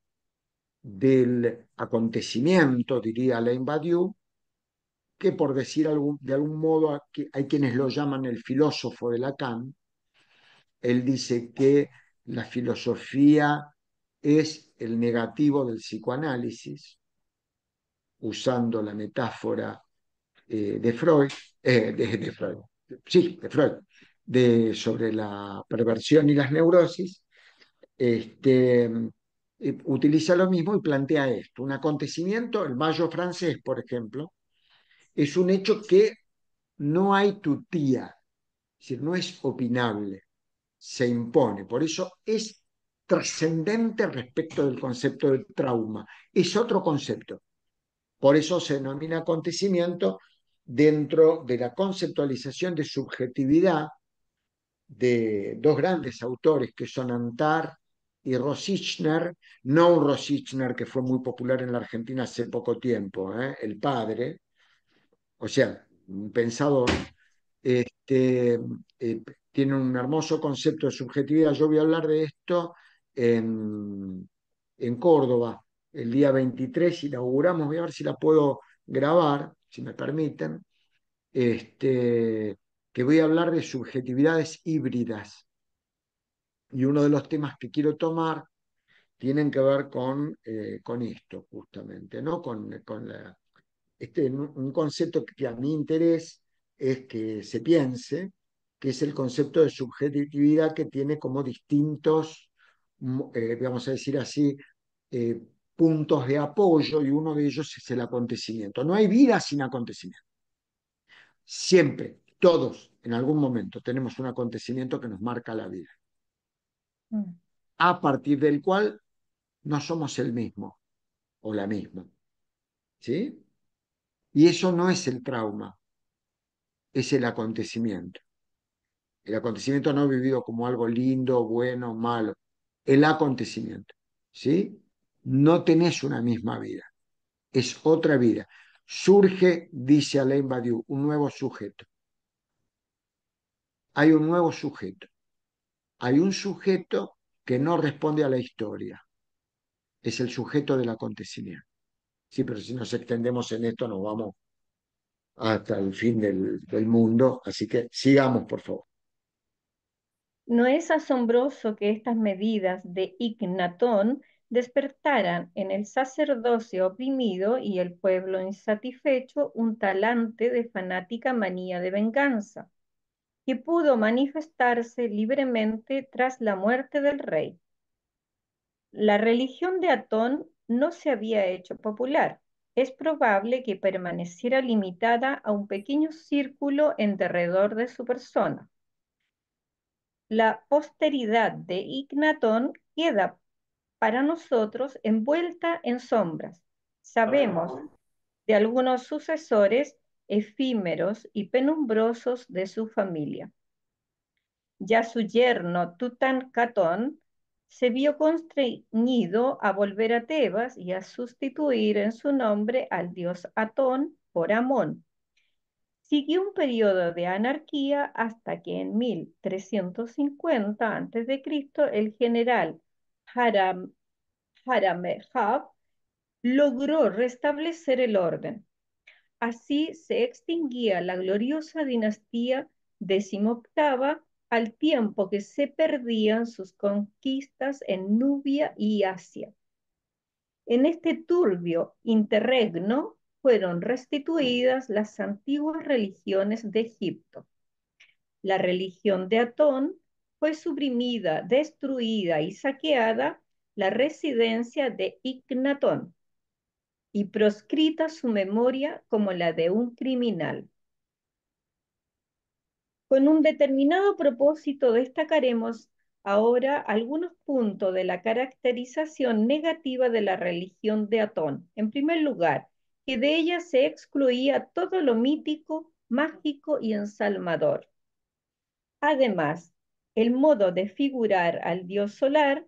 del acontecimiento, diría Alain Badiou, que por decir de algún modo hay quienes lo llaman el filósofo de Lacan. Él dice que la filosofía es el negativo del psicoanálisis, usando la metáfora de Freud, de Freud, sí, de Freud, sobre la perversión y las neurosis. Este, utiliza lo mismo y plantea esto. Un acontecimiento, el Mayo francés, por ejemplo, es un hecho que no hay tutía, es decir, no es opinable, se impone. Por eso es trascendente respecto del concepto del trauma. Es otro concepto. Por eso se denomina acontecimiento dentro de la conceptualización de subjetividad de dos grandes autores que son Antar y Rosichner, no un Rosichner que fue muy popular en la Argentina hace poco tiempo, el padre, o sea, un pensador, este, tiene un hermoso concepto de subjetividad. Yo voy a hablar de esto en Córdoba. El día 23 inauguramos, voy a ver si la puedo grabar, si me permiten, que voy a hablar de subjetividades híbridas. Y uno de los temas que quiero tomar tienen que ver con esto, justamente, ¿no? Con un concepto que a mi interés es que se piense, que es el concepto de subjetividad que tiene como distintos, vamos a decir así, eh, puntos de apoyo y uno de ellos es el acontecimiento. No hay vida sin acontecimiento. Siempre, Todos, en algún momento, tenemos un acontecimiento que nos marca la vida, Mm. a partir del cual no somos el mismo o la misma, ¿sí? Y eso no es el trauma, es el acontecimiento. El acontecimiento no vivido como algo lindo, bueno, malo. El acontecimiento, ¿sí? No tenés una misma vida, es otra vida. Surge, dice Alain Badiou, un nuevo sujeto. Hay un nuevo sujeto. Hay un sujeto que no responde a la historia. Es el sujeto del acontecimiento. Sí, pero si nos extendemos en esto, nos vamos hasta el fin del mundo. Así que sigamos, por favor. No es asombroso que estas medidas de Ignatón despertaran en el sacerdocio oprimido y el pueblo insatisfecho un talante de fanática manía de venganza, que pudo manifestarse libremente tras la muerte del rey. La religión de Atón no se había hecho popular. Es probable que permaneciera limitada a un pequeño círculo en derredor de su persona. La posteridad de Ignatón queda para nosotros envuelta en sombras. Sabemos de algunos sucesores efímeros y penumbrosos de su familia. Ya su yerno Tutankamón se vio constreñido a volver a Tebas y a sustituir en su nombre al dios Atón por Amón. Siguió un periodo de anarquía hasta que en 1350 a.C. el general Jaramejab logró restablecer el orden. Así se extinguía la gloriosa dinastía XVIII al tiempo que se perdían sus conquistas en Nubia y Asia. En este turbio interregno fueron restituidas las antiguas religiones de Egipto. La religión de Atón fue suprimida, destruida y saqueada la residencia de Ignatón y proscrita su memoria como la de un criminal. Con un determinado propósito destacaremos ahora algunos puntos de la caracterización negativa de la religión de Atón. En primer lugar, que de ella se excluía todo lo mítico, mágico y ensalmador. Además, el modo de figurar al dios solar,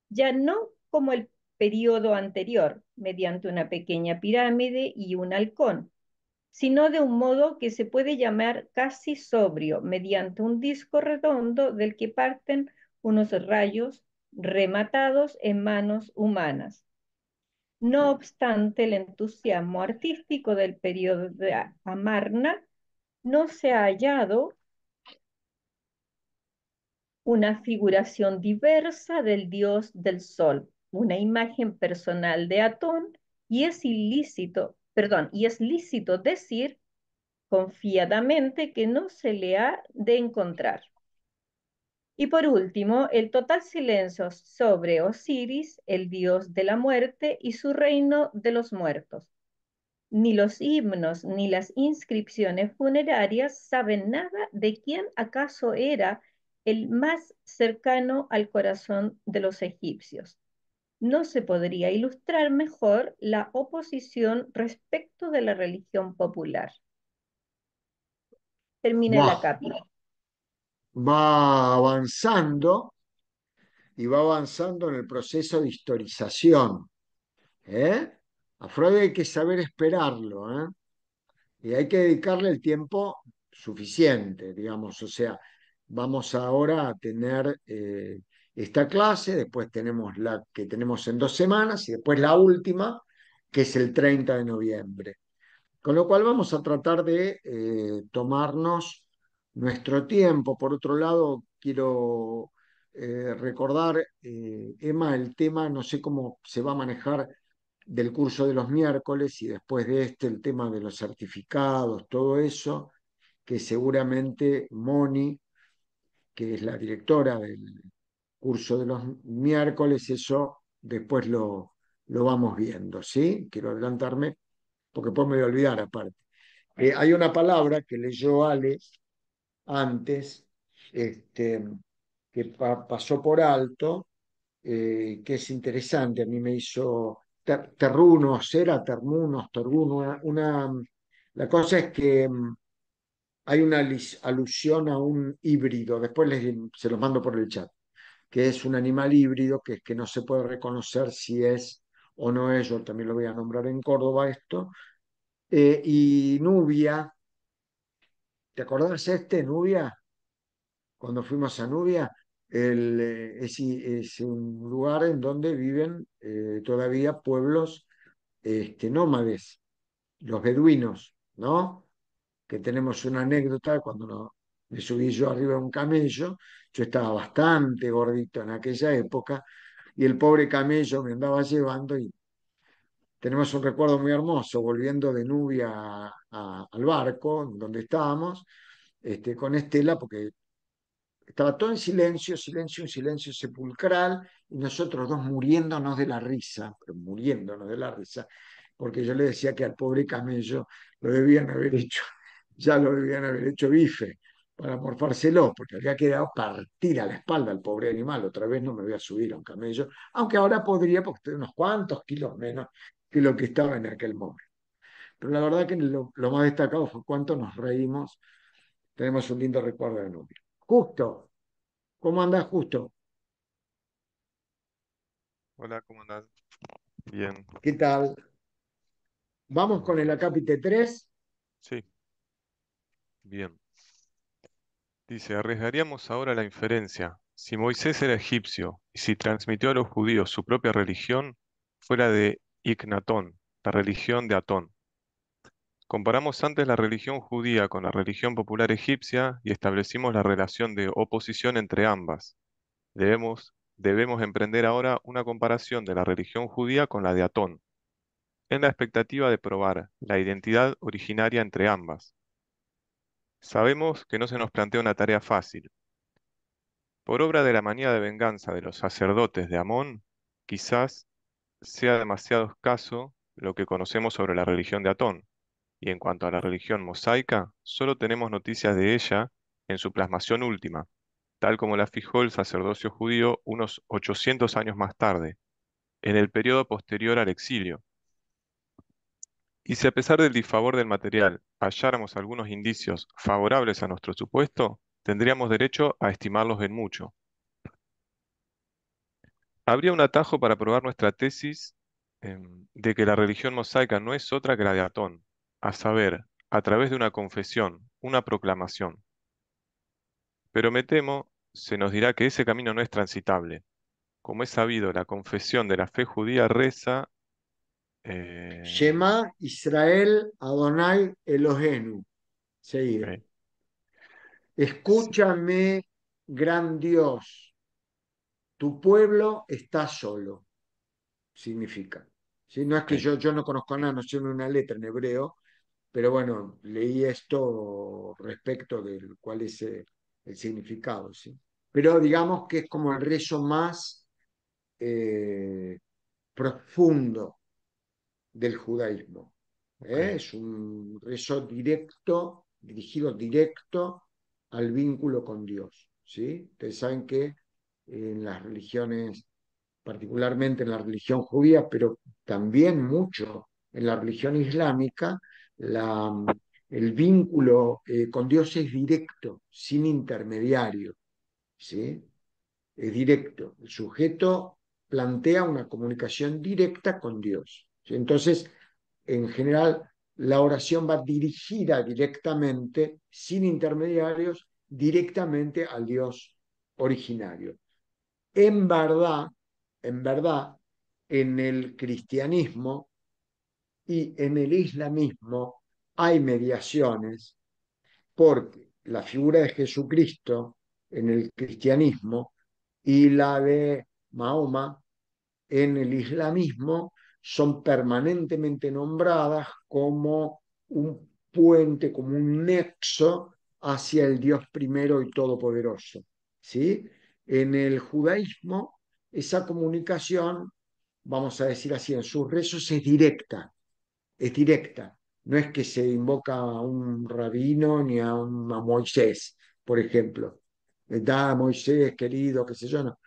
ya no como el periodo anterior, mediante una pequeña pirámide y un halcón, sino de un modo que se puede llamar casi sobrio, mediante un disco redondo del que parten unos rayos rematados en manos humanas. No obstante, el entusiasmo artístico del periodo de Amarna no se ha hallado una figuración diversa del dios del sol, una imagen personal de Atón, y es lícito decir confiadamente que no se le ha de encontrar. Y por último, el total silencio sobre Osiris, el dios de la muerte y su reino de los muertos. Ni los himnos ni las inscripciones funerarias saben nada de quién acaso era el más cercano al corazón de los egipcios. No se podría ilustrar mejor la oposición respecto de la religión popular. Termina Va, la cápita. va avanzando y va avanzando en el proceso de historización. ¿Eh? A Freud hay que saber esperarlo, ¿eh? Y hay que dedicarle el tiempo suficiente, digamos. O sea, vamos ahora a tener esta clase, después tenemos la que tenemos en 2 semanas y después la última, que es el 30 de noviembre. Con lo cual vamos a tratar de tomarnos nuestro tiempo. Por otro lado, quiero recordar, Emma, el tema, no sé cómo se va a manejar del curso de los miércoles y después de este el tema de los certificados, todo eso, que seguramente Moni, que es la directora del curso de los miércoles, eso después lo vamos viendo, ¿sí? Quiero adelantarme porque después me voy a olvidar aparte. Hay una palabra que leyó Ale, antes, que pasó por alto, que es interesante. A mí me hizo Terrunos, era Termunos, Terguno, la cosa es que hay una alusión a un híbrido, después se los mando por el chat, que es un animal híbrido que no se puede reconocer si es o no es, yo también lo voy a nombrar en Córdoba esto. Y Nubia, ¿te acordás Nubia? Cuando fuimos a Nubia, es un lugar en donde viven todavía pueblos nómades, los beduinos, ¿no? Que tenemos una anécdota cuando me subí yo arriba de un camello. Yo estaba bastante gordito en aquella época y el pobre camello me andaba llevando y tenemos un recuerdo muy hermoso volviendo de Nubia al barco donde estábamos, con Estela, porque estaba todo en silencio, silencio, un silencio sepulcral, y nosotros dos muriéndonos de la risa, pero muriéndonos de la risa, porque yo le decía que al pobre camello lo debían haber hecho, ya lo debían haber hecho bife para morfárselo, porque había quedado partir a la espalda al pobre animal. Otra vez no me voy a subir a un camello, aunque ahora podría, porque estoy unos cuantos kilos menos que lo que estaba en aquel momento. Pero la verdad que lo más destacado fue cuánto nos reímos. Tenemos un lindo recuerdo de Nubia. Justo, ¿cómo andás, Justo? Hola, ¿cómo andás? Bien, ¿Qué tal? Vamos con el acápite 3. sí, bien. Dice, arriesgaríamos ahora la inferencia. Si Moisés era egipcio y si transmitió a los judíos su propia religión, fuera de Ignatón, la religión de Atón. Comparamos antes la religión judía con la religión popular egipcia y establecimos la relación de oposición entre ambas. Debemos emprender ahora una comparación de la religión judía con la de Atón, en la expectativa de probar la identidad originaria entre ambas. Sabemos que no se nos plantea una tarea fácil. Por obra de la manía de venganza de los sacerdotes de Amón, quizás sea demasiado escaso lo que conocemos sobre la religión de Atón, y en cuanto a la religión mosaica, solo tenemos noticias de ella en su plasmación última, tal como la fijó el sacerdocio judío unos 800 años más tarde, en el periodo posterior al exilio. Y si a pesar del disfavor del material halláramos algunos indicios favorables a nuestro supuesto, tendríamos derecho a estimarlos en mucho. Habría un atajo para probar nuestra tesis de que la religión mosaica no es otra que la de Atón, a saber, a través de una confesión, una proclamación. Pero me temo, se nos dirá que ese camino no es transitable. Como es sabido, la confesión de la fe judía reza, Shema Israel Adonai Elohenu. Seguir. ok, sí, Escúchame, gran Dios, tu pueblo está solo, significa. ¿Sí? No es que ok. yo no conozco nada, no sé una letra en hebreo, pero bueno, leí esto respecto del cuál es el significado, ¿sí? Pero digamos que es como el rezo más eh, profundo del judaísmo. Ok. Es un rezo directo, dirigido directo al vínculo con Dios. ¿Sí? Ustedes saben que en las religiones, particularmente en la religión judía, pero también mucho en la religión islámica, la, el vínculo con Dios es directo, sin intermediario. ¿Sí? Es directo. El sujeto plantea una comunicación directa con Dios. ¿Sí? Entonces, en general, la oración va dirigida directamente, sin intermediarios, directamente al Dios originario. En verdad, en verdad, en el cristianismo y en el islamismo hay mediaciones porque la figura de Jesucristo en el cristianismo y la de Mahoma en el islamismo son permanentemente nombradas como un puente, como un nexo hacia el Dios primero y todopoderoso. ¿Sí? En el judaísmo, esa comunicación, vamos a decir así, en sus rezos es directa. No es que se invoca a un rabino ni a Moisés, por ejemplo. Da Moisés, querido, qué sé yo, no.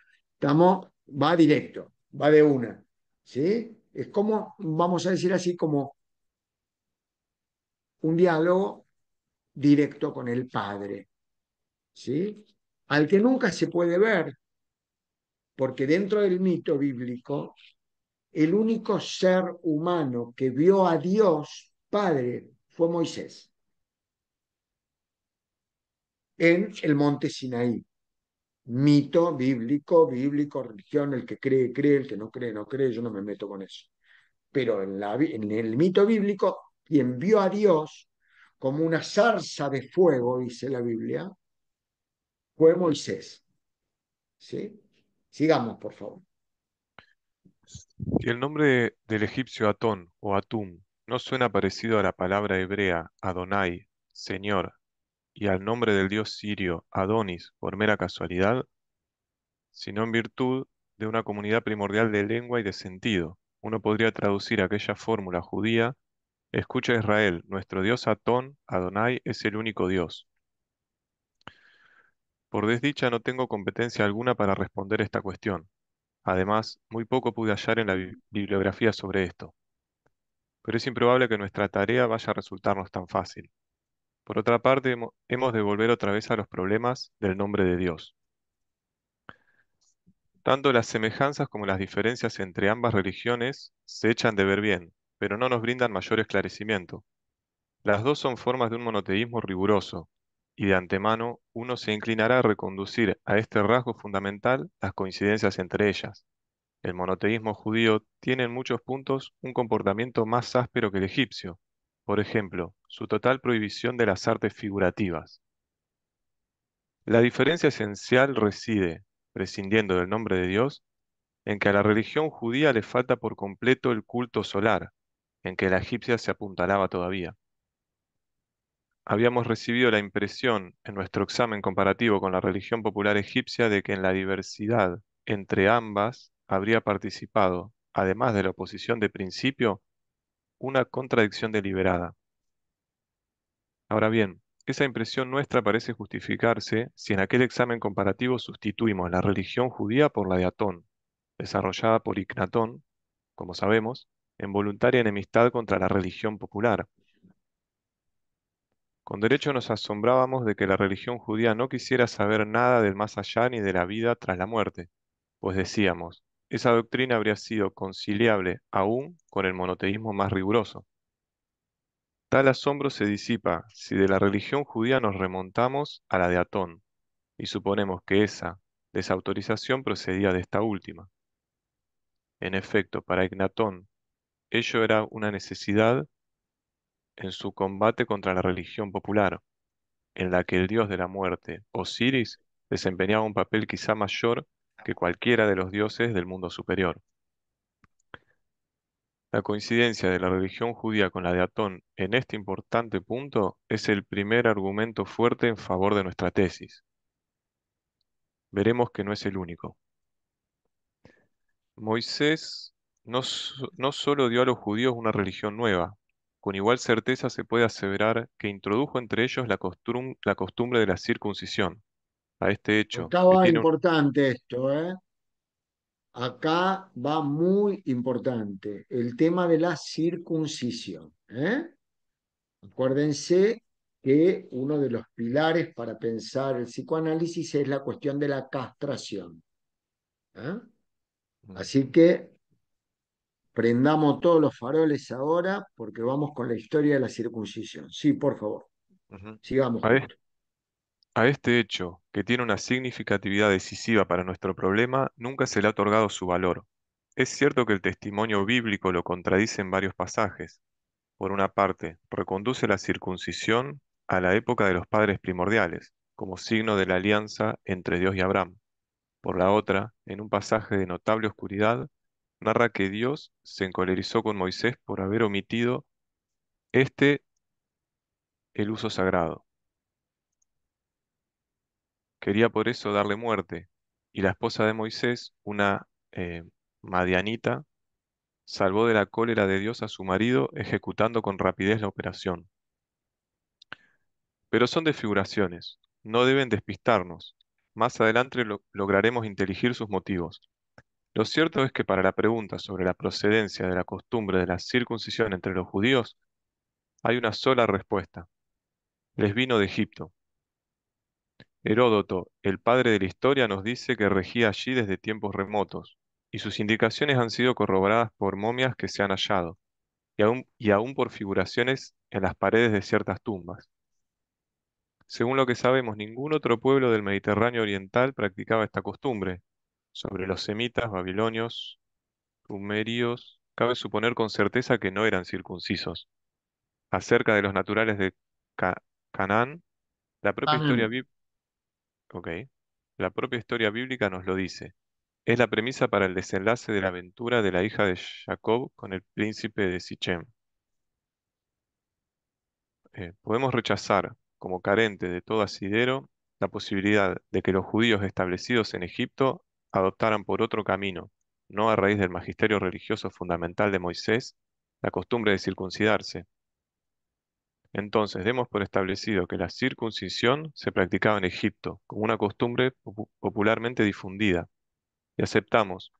Va directo, va de una. ¿Sí? Es como, vamos a decir así, como un diálogo directo con el Padre. ¿Sí? Al que nunca se puede ver, porque dentro del mito bíblico, el único ser humano que vio a Dios Padre fue Moisés en el monte Sinaí. Mito bíblico, religión, el que cree, cree, el que no cree, no cree, yo no me meto con eso. Pero en el mito bíblico, quien vio a Dios como una zarza de fuego, dice la Biblia, fue Moisés. ¿Sí? Sigamos, por favor. Si el nombre del egipcio Atón o Atum no suena parecido a la palabra hebrea Adonai, Señor, y al nombre del dios sirio Adonis por mera casualidad, sino en virtud de una comunidad primordial de lengua y de sentido, uno podría traducir aquella fórmula judía: escucha Israel, nuestro Dios Atón, Adonai, es el único Dios. Por desdicha no tengo competencia alguna para responder esta cuestión. Además, muy poco pude hallar en la bibliografía sobre esto, pero es improbable que nuestra tarea vaya a resultarnos tan fácil. Por otra parte, hemos de volver otra vez a los problemas del nombre de Dios. Tanto las semejanzas como las diferencias entre ambas religiones se echan de ver bien, pero no nos brindan mayor esclarecimiento. Las dos son formas de un monoteísmo riguroso, y de antemano uno se inclinará a reconducir a este rasgo fundamental las coincidencias entre ellas. El monoteísmo judío tiene en muchos puntos un comportamiento más áspero que el egipcio. Por ejemplo, su total prohibición de las artes figurativas. La diferencia esencial reside, prescindiendo del nombre de Dios, en que a la religión judía le falta por completo el culto solar, en que la egipcia se apuntalaba todavía. Habíamos recibido la impresión, en nuestro examen comparativo con la religión popular egipcia, de que en la diversidad entre ambas habría participado, además de la oposición de principio, una contradicción deliberada. Ahora bien, esa impresión nuestra parece justificarse si en aquel examen comparativo sustituimos la religión judía por la de Atón, desarrollada por Ignatón, como sabemos, en voluntaria enemistad contra la religión popular. Con derecho nos asombrábamos de que la religión judía no quisiera saber nada del más allá ni de la vida tras la muerte, pues decíamos, esa doctrina habría sido conciliable aún con el monoteísmo más riguroso. Tal asombro se disipa si de la religión judía nos remontamos a la de Atón y suponemos que esa desautorización procedía de esta última. En efecto, para Ignatón, ello era una necesidad en su combate contra la religión popular, en la que el dios de la muerte, Osiris, desempeñaba un papel quizá mayor que cualquiera de los dioses del mundo superior. La coincidencia de la religión judía con la de Atón en este importante punto es el primer argumento fuerte en favor de nuestra tesis. Veremos que no es el único. Moisés no solo dio a los judíos una religión nueva, con igual certeza se puede aseverar que introdujo entre ellos la costumbre de la circuncisión. A este hecho, Acá que va tiene un... importante esto, ¿eh? Acá va muy importante el tema de la circuncisión, ¿eh? Acuérdense que uno de los pilares para pensar el psicoanálisis es la cuestión de la castración, ¿eh? Así que prendamos todos los faroles ahora porque vamos con la historia de la circuncisión. Sí, por favor, Ujú. sigamos A, es- juntos. a este hecho, que tiene una significatividad decisiva para nuestro problema, nunca se le ha otorgado su valor. Es cierto que el testimonio bíblico lo contradice en varios pasajes. Por una parte, reconduce la circuncisión a la época de los padres primordiales, como signo de la alianza entre Dios y Abraham. Por la otra, en un pasaje de notable oscuridad, narra que Dios se encolerizó con Moisés por haber omitido este el uso sagrado. Quería por eso darle muerte, y la esposa de Moisés, una madianita, salvó de la cólera de Dios a su marido, ejecutando con rapidez la operación. Pero son desfiguraciones. no deben despistarnos. Más adelante lograremos inteligir sus motivos. Lo cierto es que para la pregunta sobre la procedencia de la costumbre de la circuncisión entre los judíos, hay una sola respuesta. Les vino de Egipto. Heródoto, el padre de la historia, nos dice que regía allí desde tiempos remotos, y sus indicaciones han sido corroboradas por momias que se han hallado, y aún por figuraciones en las paredes de ciertas tumbas. Según lo que sabemos, ningún otro pueblo del Mediterráneo oriental practicaba esta costumbre. Sobre los semitas, babilonios, sumerios, cabe suponer con certeza que no eran circuncisos. Acerca de los naturales de Ca- Canaán, la propia historia, Amén. ok, la propia historia bíblica nos lo dice. Es la premisa para el desenlace de la aventura de la hija de Jacob con el príncipe de Sichem. Podemos rechazar, como carente de todo asidero, la posibilidad de que los judíos establecidos en Egipto adoptaran por otro camino, no a raíz del magisterio religioso fundamental de Moisés, la costumbre de circuncidarse. Entonces, demos por establecido que la circuncisión se practicaba en Egipto como una costumbre popularmente difundida, y aceptamos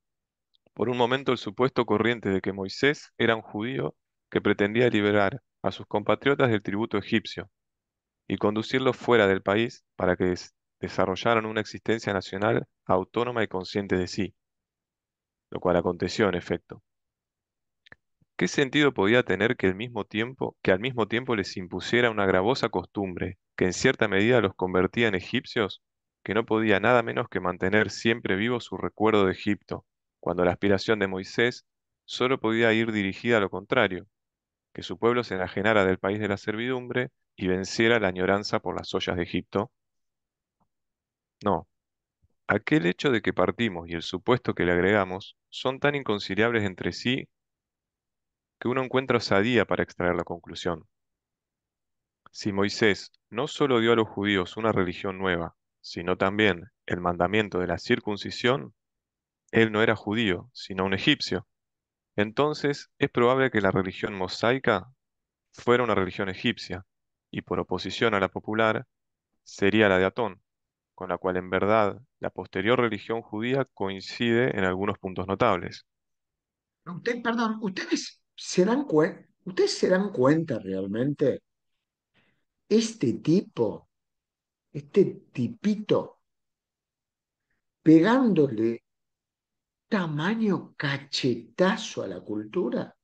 por un momento el supuesto corriente de que Moisés era un judío que pretendía liberar a sus compatriotas del tributo egipcio y conducirlos fuera del país para que desarrollaran una existencia nacional autónoma y consciente de sí, lo cual aconteció en efecto. ¿Qué sentido podía tener que al mismo tiempo les impusiera una gravosa costumbre que en cierta medida los convertía en egipcios, que no podía nada menos que mantener siempre vivo su recuerdo de Egipto, cuando la aspiración de Moisés solo podía ir dirigida a lo contrario, que su pueblo se enajenara del país de la servidumbre y venciera la añoranza por las ollas de Egipto? No, aquel hecho de que partimos y el supuesto que le agregamos son tan inconciliables entre sí que uno encuentra osadía para extraer la conclusión. Si Moisés no solo dio a los judíos una religión nueva, sino también el mandamiento de la circuncisión, él no era judío, sino un egipcio. Entonces es probable que la religión mosaica fuera una religión egipcia, y por oposición a la popular sería la de Atón, con la cual en verdad la posterior religión judía coincide en algunos puntos notables. Perdón, ustedes se dan cuenta realmente, este tipo, este tipito, pegándole tamaño cachetazo a la cultura.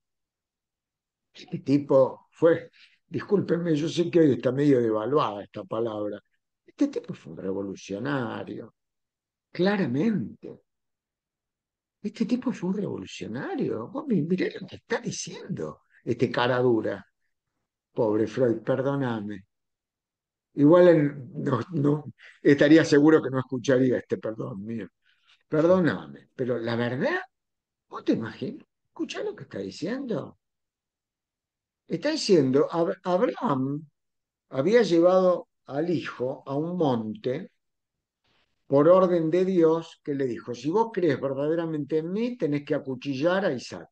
Este tipo fue, discúlpenme, yo sé que hoy está medio devaluada esta palabra. Este tipo fue un revolucionario, claramente. Este tipo fue un revolucionario. Vos mirá lo que está diciendo este cara dura. Pobre Freud, perdóname. Igual no, estaría seguro que no escucharía este perdón mío. Perdóname, pero la verdad, ¿vos te imaginas? Escuchá lo que está diciendo. Está diciendo, Abraham había llevado al hijo a un monte por orden de Dios que le dijo, si vos crees verdaderamente en mí, tenés que acuchillar a Isaac.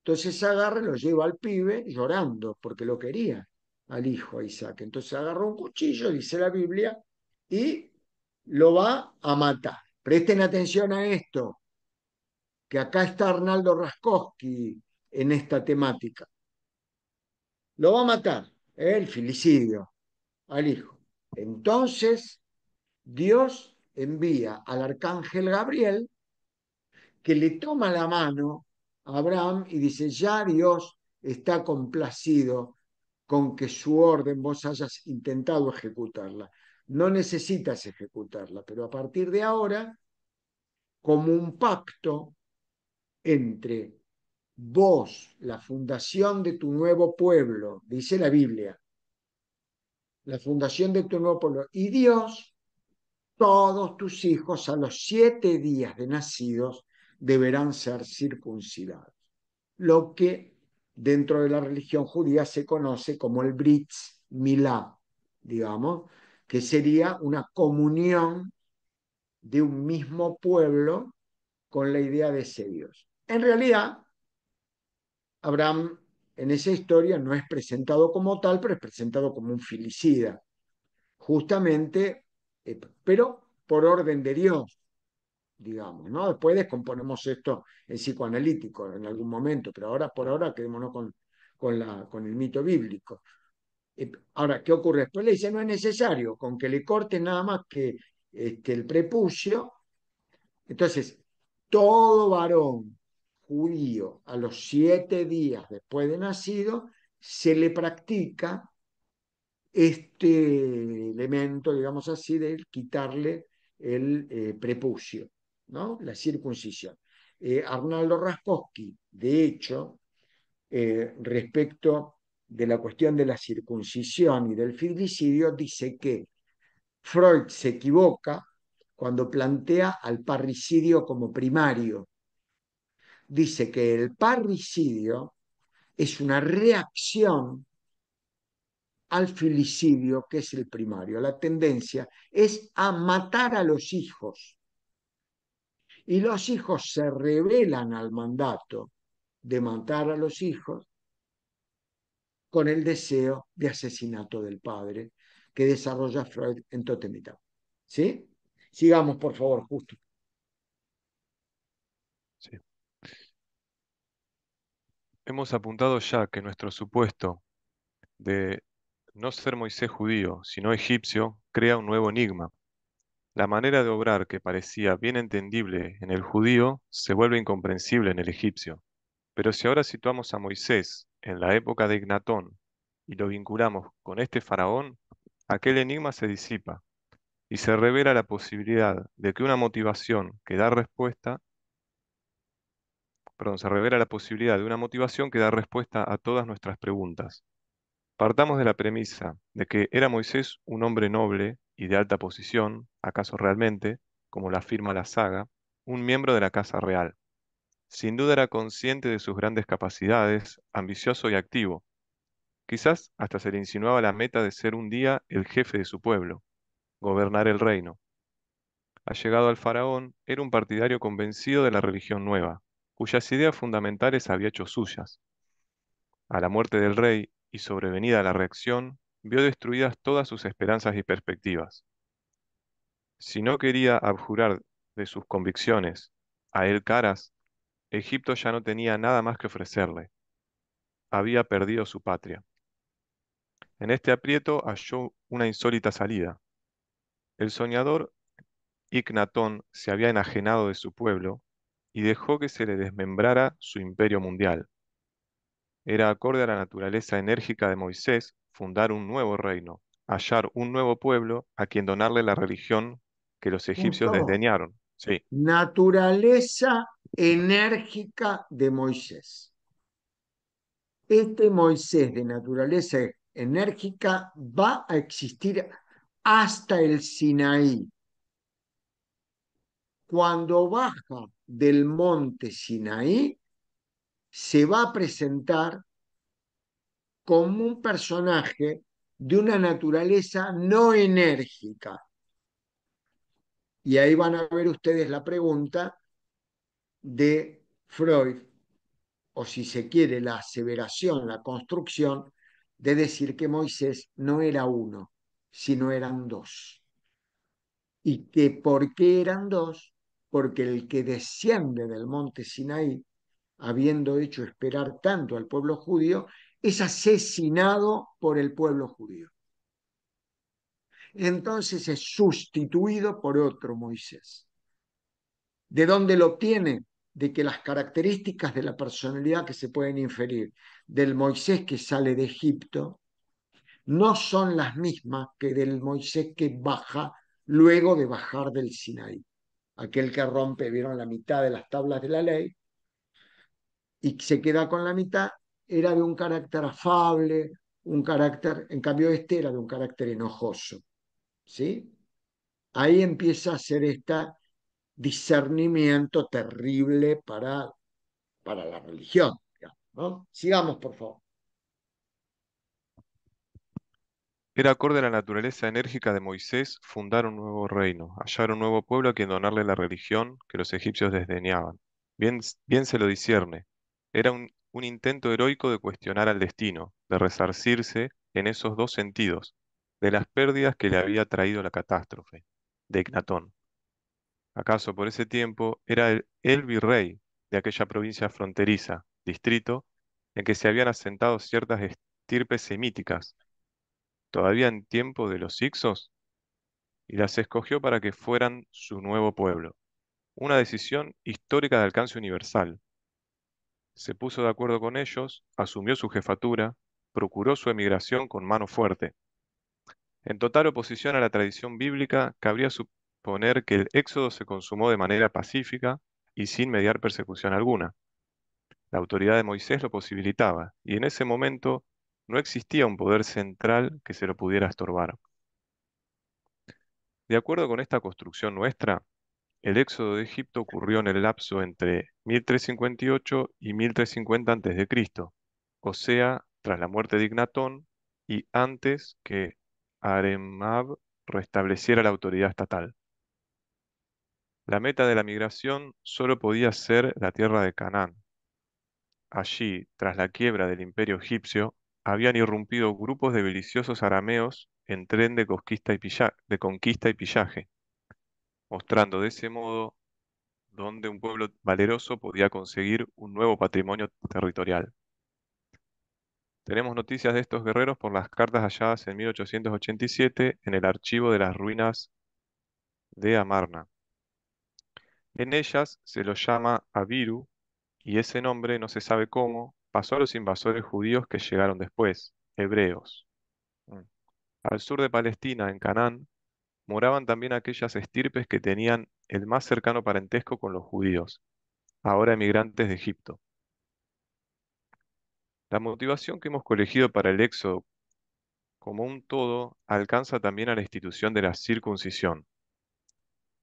Entonces agarra y lo lleva al pibe llorando porque lo quería, al hijo, a Isaac. Entonces agarró un cuchillo, dice la Biblia, y lo va a matar. Presten atención a esto, que acá está Arnaldo Raskowski en esta temática. Lo va a matar, el filicidio, al hijo. Entonces Dios envía al arcángel Gabriel que le toma la mano a Abraham y dice, ya Dios está complacido con que su orden vos hayas intentado ejecutarla. No necesitas ejecutarla, pero a partir de ahora, como un pacto entre vos, la fundación de tu nuevo pueblo, dice la Biblia, la fundación de tu nuevo pueblo, y Dios, todos tus hijos a los 7 días de nacidos deberán ser circuncidados. Lo que dentro de la religión judía se conoce como el Brit Milá, digamos, que sería una comunión de un mismo pueblo con la idea de ese Dios. En realidad, Abraham en esa historia no es presentado como tal, pero es presentado como un filicida. justamente, pero por orden de Dios, digamos, ¿no? Después descomponemos esto en psicoanalítico en algún momento, pero ahora por ahora quedémonos con el mito bíblico. Ahora, ¿qué ocurre? Después le dice, no es necesario, con que le corten nada más que el prepucio. Entonces, todo varón judío a los 7 días después de nacido se le practica este elemento, digamos así, de quitarle el prepucio, ¿no? La circuncisión. Arnaldo Raskowski, de hecho, respecto de la cuestión de la circuncisión y del filicidio, dice que Freud se equivoca cuando plantea al parricidio como primario. Dice que el parricidio es una reacción al filicidio, que es el primario. La tendencia es a matar a los hijos. Y los hijos se rebelan al mandato de matar a los hijos con el deseo de asesinato del padre que desarrolla Freud en Totem y Tabú. ¿Sí? Sigamos, por favor, justo. Sí. Hemos apuntado ya que nuestro supuesto de no ser Moisés judío, sino egipcio, crea un nuevo enigma. La manera de obrar que parecía bien entendible en el judío se vuelve incomprensible en el egipcio. Pero si ahora situamos a Moisés en la época de Ignatón y lo vinculamos con este faraón, aquel enigma se disipa y se revela la posibilidad de que una motivación que da respuesta, perdón, se revela la posibilidad de una motivación que da respuesta a todas nuestras preguntas. Partamos de la premisa de que era Moisés un hombre noble y de alta posición, acaso realmente, como lo afirma la saga, un miembro de la casa real. Sin duda era consciente de sus grandes capacidades, ambicioso y activo. Quizás hasta se le insinuaba la meta de ser un día el jefe de su pueblo, gobernar el reino. Allegado al faraón, era un partidario convencido de la religión nueva, cuyas ideas fundamentales había hecho suyas. A la muerte del rey y sobrevenida la reacción, vio destruidas todas sus esperanzas y perspectivas. Si no quería abjurar de sus convicciones a él caras, Egipto ya no tenía nada más que ofrecerle. Había perdido su patria. En este aprieto halló una insólita salida. El soñador Ignatón se había enajenado de su pueblo y dejó que se le desmembrara su imperio mundial. Era acorde a la naturaleza enérgica de Moisés fundar un nuevo reino, hallar un nuevo pueblo a quien donarle la religión que los egipcios Justo, desdeñaron. Sí, naturaleza enérgica de Moisés. Este Moisés de naturaleza enérgica va a existir hasta el Sinaí. Cuando baja del monte Sinaí, se va a presentar como un personaje de una naturaleza no enérgica. Y ahí van a ver ustedes la pregunta de Freud, o si se quiere, la aseveración, la construcción de decir que Moisés no era uno, sino eran dos. ¿Y que por qué eran dos? Porque el que desciende del monte Sinaí, habiendo hecho esperar tanto al pueblo judío, es asesinado por el pueblo judío. Entonces es sustituido por otro Moisés. ¿De dónde lo obtiene? De que las características de la personalidad que se pueden inferir del Moisés que sale de Egipto no son las mismas que del Moisés que baja luego de bajar del Sinaí. Aquel que rompe, vieron, la mitad de las tablas de la ley y se queda con la mitad, era de un carácter afable, un carácter, en cambio este era de un carácter enojoso. ¿Sí? Ahí empieza a ser este discernimiento terrible para la religión, digamos, ¿no? Sigamos, por favor. era acorde a la naturaleza enérgica de Moisés fundar un nuevo reino, hallar un nuevo pueblo a quien donarle la religión que los egipcios desdeñaban. Bien se lo discierne. Era un intento heroico de cuestionar al destino, de resarcirse en esos dos sentidos, de las pérdidas que le había traído la catástrofe de Ecnatón. ¿Acaso por ese tiempo era el virrey de aquella provincia fronteriza, distrito, en que se habían asentado ciertas estirpes semíticas, todavía en tiempo de los Hicsos, y las escogió para que fueran su nuevo pueblo? Una decisión histórica de alcance universal. Se puso de acuerdo con ellos, asumió su jefatura, procuró su emigración con mano fuerte. En total oposición a la tradición bíblica, cabría suponer que el éxodo se consumó de manera pacífica y sin mediar persecución alguna. La autoridad de Moisés lo posibilitaba, y en ese momento no existía un poder central que se lo pudiera estorbar. De acuerdo con esta construcción nuestra, el éxodo de Egipto ocurrió en el lapso entre 1358 y 1350 a.C., o sea, tras la muerte de Ignatón y antes que Aremab restableciera la autoridad estatal. La meta de la migración solo podía ser la tierra de Canaán. Allí, tras la quiebra del imperio egipcio, habían irrumpido grupos de beliciosos arameos en tren de conquista y pillaje, mostrando de ese modo donde un pueblo valeroso podía conseguir un nuevo patrimonio territorial. Tenemos noticias de estos guerreros por las cartas halladas en 1887 en el archivo de las ruinas de Amarna. En ellas se los llama Abiru, y ese nombre, no se sabe cómo, pasó a los invasores judíos que llegaron después, hebreos. Mm. Al sur de Palestina, en Canaán, moraban también aquellas estirpes que tenían el más cercano parentesco con los judíos, ahora emigrantes de Egipto. La motivación que hemos colegido para el éxodo como un todo alcanza también a la institución de la circuncisión.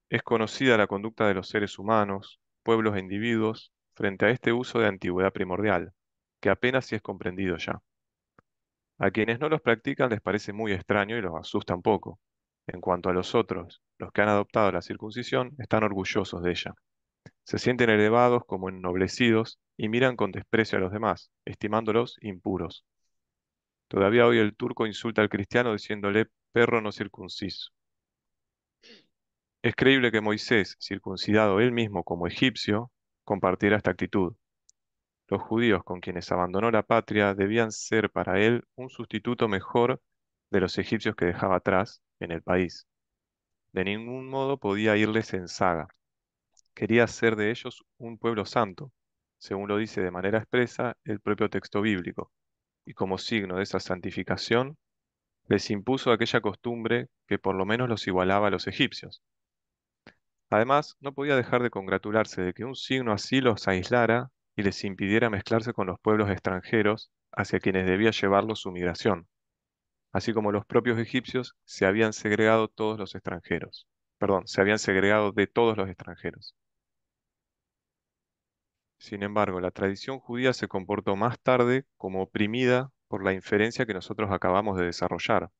Es conocida la conducta de los seres humanos, pueblos e individuos frente a este uso de antigüedad primordial, que apenas si es comprendido ya. A quienes no los practican les parece muy extraño y los asusta un poco. En cuanto a los otros, los que han adoptado la circuncisión están orgullosos de ella. Se sienten elevados como ennoblecidos y miran con desprecio a los demás, estimándolos impuros. Todavía hoy el turco insulta al cristiano diciéndole perro no circunciso. Es creíble que Moisés, circuncidado él mismo como egipcio, compartiera esta actitud. Los judíos con quienes abandonó la patria debían ser para él un sustituto mejor de los egipcios que dejaba atrás en el país. De ningún modo podía irles en saga. Quería hacer de ellos un pueblo santo, según lo dice de manera expresa el propio texto bíblico, y como signo de esa santificación, les impuso aquella costumbre que por lo menos los igualaba a los egipcios. Además, no podía dejar de congratularse de que un signo así los aislara y les impidiera mezclarse con los pueblos extranjeros hacia quienes debía llevarlos su migración, así como los propios egipcios se habían segregado todos los extranjeros. Perdón, se habían segregado de todos los extranjeros. Sin embargo, la tradición judía se comportó más tarde como oprimida por la inferencia que nosotros acabamos de desarrollar.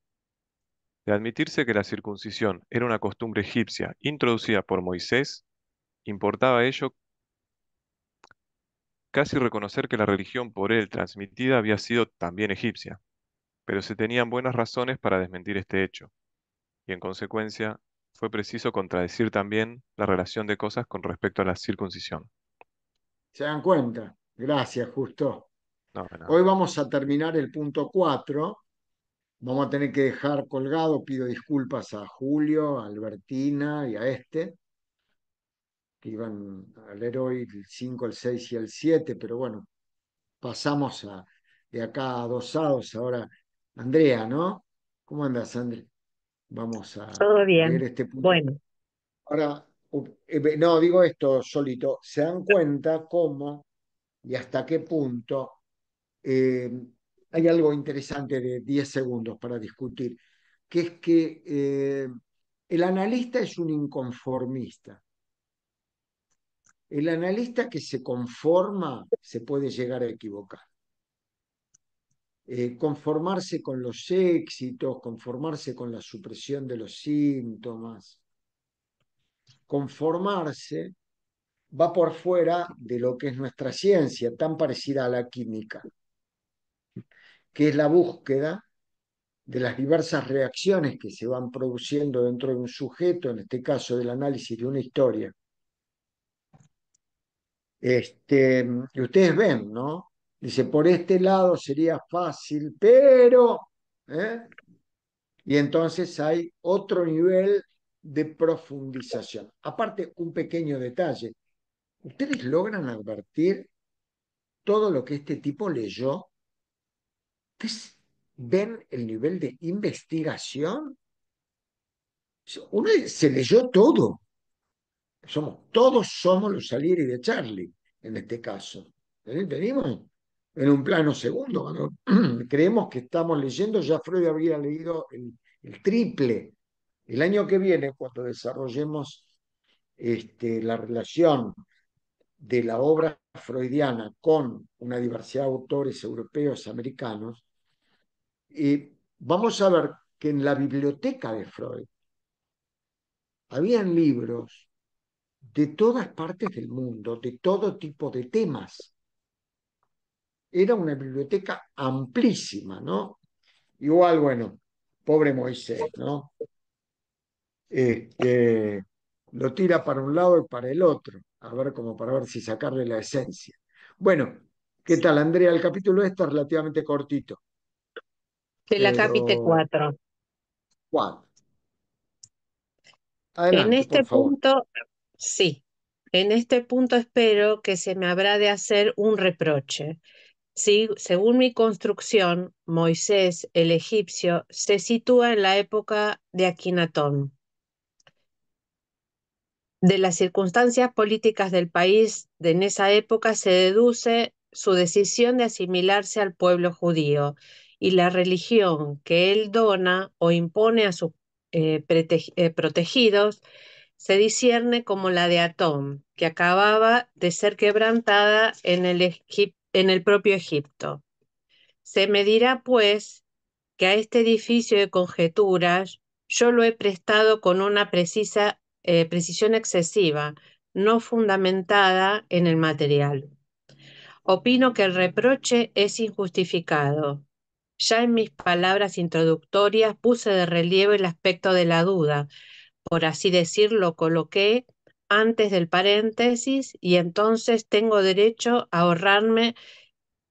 De admitirse que la circuncisión era una costumbre egipcia introducida por Moisés, importaba ello casi reconocer que la religión por él transmitida había sido también egipcia, pero se tenían buenas razones para desmentir este hecho, y en consecuencia fue preciso contradecir también la relación de cosas con respecto a la circuncisión. ¿Se dan cuenta? Gracias, Justo. No, de nada. Hoy vamos a terminar el punto 4. Vamos a tener que dejar colgado, pido disculpas a Julio, a Albertina y a que iban a leer hoy el 5, el 6 y el 7, pero bueno, pasamos de acá a dos sábados. Ahora, Andrea, ¿no? ¿Cómo andas, Andrea? Vamos a Todo leer bien. este punto. Bueno, Ahora, no, digo esto solito. ¿Se dan cuenta cómo y hasta qué punto eh, hay algo interesante de 10 segundos para discutir? Que es que el analista es un inconformista. El analista que se conforma se puede llegar a equivocar. Conformarse con los éxitos, conformarse con la supresión de los síntomas, conformarse va por fuera de lo que es nuestra ciencia, tan parecida a la química, que es la búsqueda de las diversas reacciones que se van produciendo dentro de un sujeto, en este caso del análisis de una historia. Y ustedes ven, ¿no? Dice, por este lado sería fácil, pero... ¿eh? Y entonces hay otro nivel de profundización. Aparte, un pequeño detalle. ¿Ustedes logran advertir todo lo que este tipo leyó? ¿Ustedes ven el nivel de investigación? Uno se leyó todo. Todos somos los Salieri de Charlie, en este caso. Venimos en un plano segundo. Cuando creemos que estamos leyendo, ya Freud habría leído el triple. El año que viene, cuando desarrollemos la relación de la obra freudiana con una diversidad de autores europeos, americanos, vamos a ver que en la biblioteca de Freud habían libros de todas partes del mundo, de todo tipo de temas. Era una biblioteca amplísima, ¿no? Igual, bueno, pobre Moisés, ¿no? Lo tira para un lado y para el otro, a ver como para ver si sacarle la esencia. Bueno, ¿qué tal, Andrea? El capítulo este es relativamente cortito, De la Capite pero 4. Juan, En adelante, por este favor. punto, sí, en este punto espero que se me habrá de hacer un reproche. Sí, según mi construcción, Moisés, el egipcio, se sitúa en la época de Akinatón. De las circunstancias políticas del país en esa época se deduce su decisión de asimilarse al pueblo judío y la religión que él dona o impone a sus protegidos se discierne como la de Atón, que acababa de ser quebrantada en el propio Egipto. Se me dirá, pues, que a este edificio de conjeturas yo lo he prestado con una precisión excesiva, no fundamentada en el material. Opino que el reproche es injustificado. Ya en mis palabras introductorias puse de relieve el aspecto de la duda, por así decirlo, coloqué antes del paréntesis y entonces tengo derecho a ahorrarme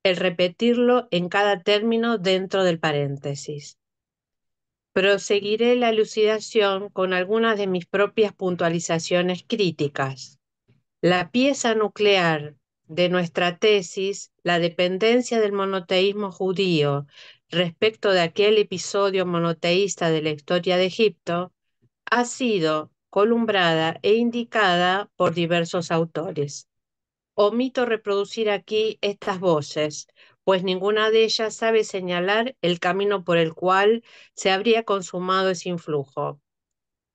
el repetirlo en cada término dentro del paréntesis. Proseguiré la elucidación con algunas de mis propias puntualizaciones críticas. La pieza nuclear de nuestra tesis, la dependencia del monoteísmo judío respecto de aquel episodio monoteísta de la historia de Egipto, ha sido columbrada e indicada por diversos autores. Omito reproducir aquí estas voces, pues ninguna de ellas sabe señalar el camino por el cual se habría consumado ese influjo.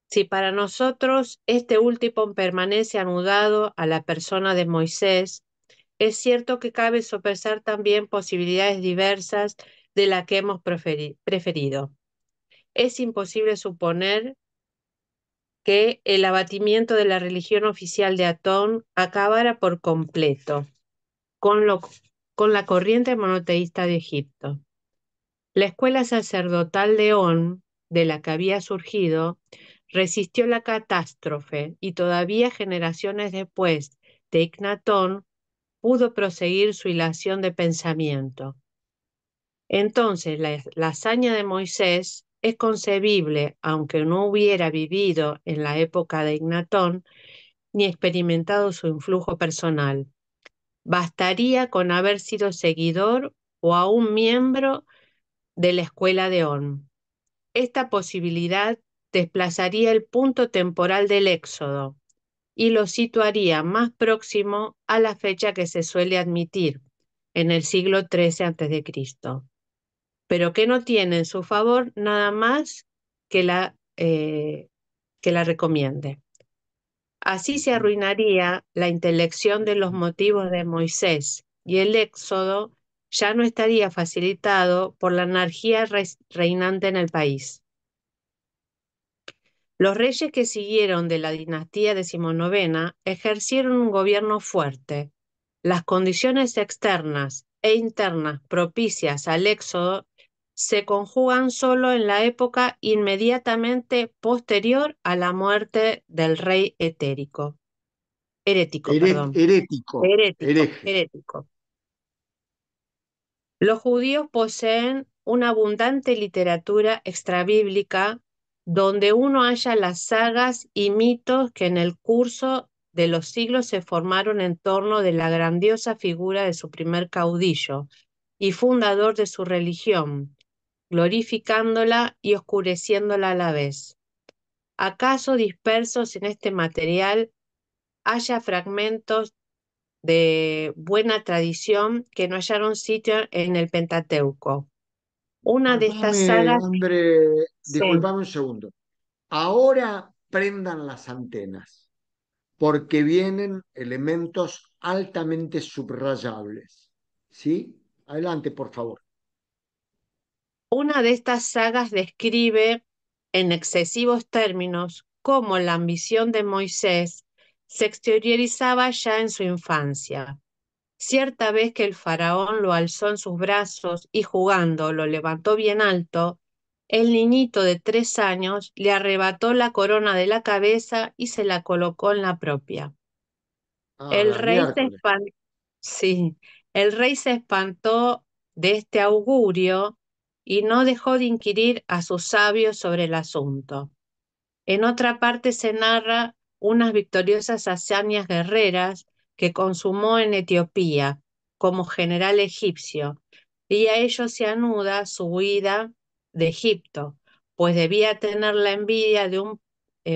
Si para nosotros este último permanece anudado a la persona de Moisés, es cierto que cabe sopesar también posibilidades diversas de las que hemos preferido. Es imposible suponer que el abatimiento de la religión oficial de Atón acabara por completo con, con la corriente monoteísta de Egipto. La escuela sacerdotal de On, de la que había surgido, resistió la catástrofe y todavía generaciones después de Ignatón pudo proseguir su hilación de pensamiento. Entonces, la hazaña de Moisés es concebible, aunque no hubiera vivido en la época de Ignatón ni experimentado su influjo personal. Bastaría con haber sido seguidor o aún miembro de la escuela de On. Esta posibilidad desplazaría el punto temporal del éxodo y lo situaría más próximo a la fecha que se suele admitir, en el siglo XIII a.C., pero que no tiene en su favor nada más que la recomiende. Así se arruinaría la intelección de los motivos de Moisés y el éxodo ya no estaría facilitado por la anarquía reinante en el país. Los reyes que siguieron de la dinastía decimonovena ejercieron un gobierno fuerte. Las condiciones externas e internas propicias al éxodo se conjugan solo en la época inmediatamente posterior a la muerte del rey herético, perdón, Herético, hereje. herético. Los judíos poseen una abundante literatura extrabíblica donde uno halla las sagas y mitos que en el curso de los siglos se formaron en torno de la grandiosa figura de su primer caudillo y fundador de su religión, glorificándola y oscureciéndola a la vez. ¿Acaso dispersos en este material haya fragmentos de buena tradición que no hallaron sitio en el Pentateuco? Una de estas Disculpame, sagas, André, sí, disculpame un segundo. Ahora prendan las antenas, porque vienen elementos altamente subrayables. ¿Sí? Adelante, por favor. una de estas sagas describe en excesivos términos cómo la ambición de Moisés se exteriorizaba ya en su infancia. Cierta vez que el faraón lo alzó en sus brazos y jugando lo levantó bien alto, el niñito de 3 años le arrebató la corona de la cabeza y se la colocó en la propia. Ah, El la rey se miércoles. espantó, sí, el rey se espantó de este augurio y no dejó de inquirir a sus sabios sobre el asunto. En otra parte se narra unas victoriosas hazañas guerreras que consumó en Etiopía como general egipcio, y a ello se anuda su huida de Egipto, pues debía tener la envidia de un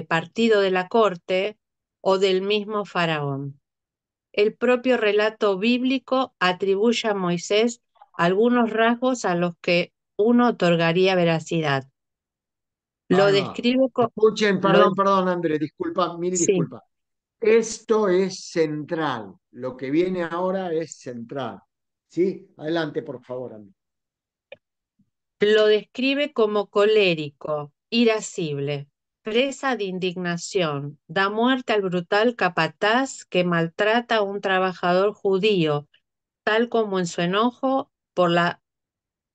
partido de la corte o del mismo faraón. El propio relato bíblico atribuye a Moisés algunos rasgos a los que uno otorgaría veracidad. Lo Ahí va. describe Escuchen, lo, perdón, perdón, André, disculpa, mil sí, disculpas. Esto es central. Lo que viene ahora es central. ¿Sí? Adelante, por favor, André. lo describe como colérico, irascible, presa de indignación, da muerte al brutal capataz que maltrata a un trabajador judío, tal como en su enojo por la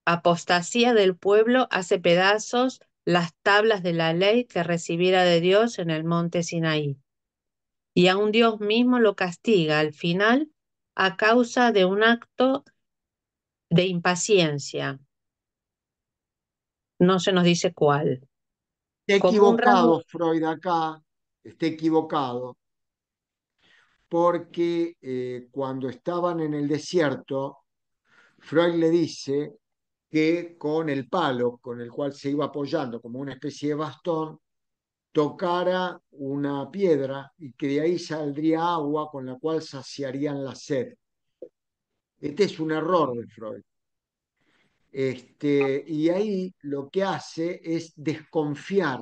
apostasía del pueblo hace pedazos las tablas de la ley que recibiera de Dios en el monte Sinaí. Y aun Dios mismo lo castiga al final a causa de un acto de impaciencia. No se nos dice cuál. Está Como un rasgo. equivocado Freud acá, está equivocado, porque cuando estaban en el desierto, Freud le dice que con el palo con el cual se iba apoyando como una especie de bastón, tocara una piedra y que de ahí saldría agua con la cual saciarían la sed. Este es un error de Freud. Y ahí lo que hace es desconfiar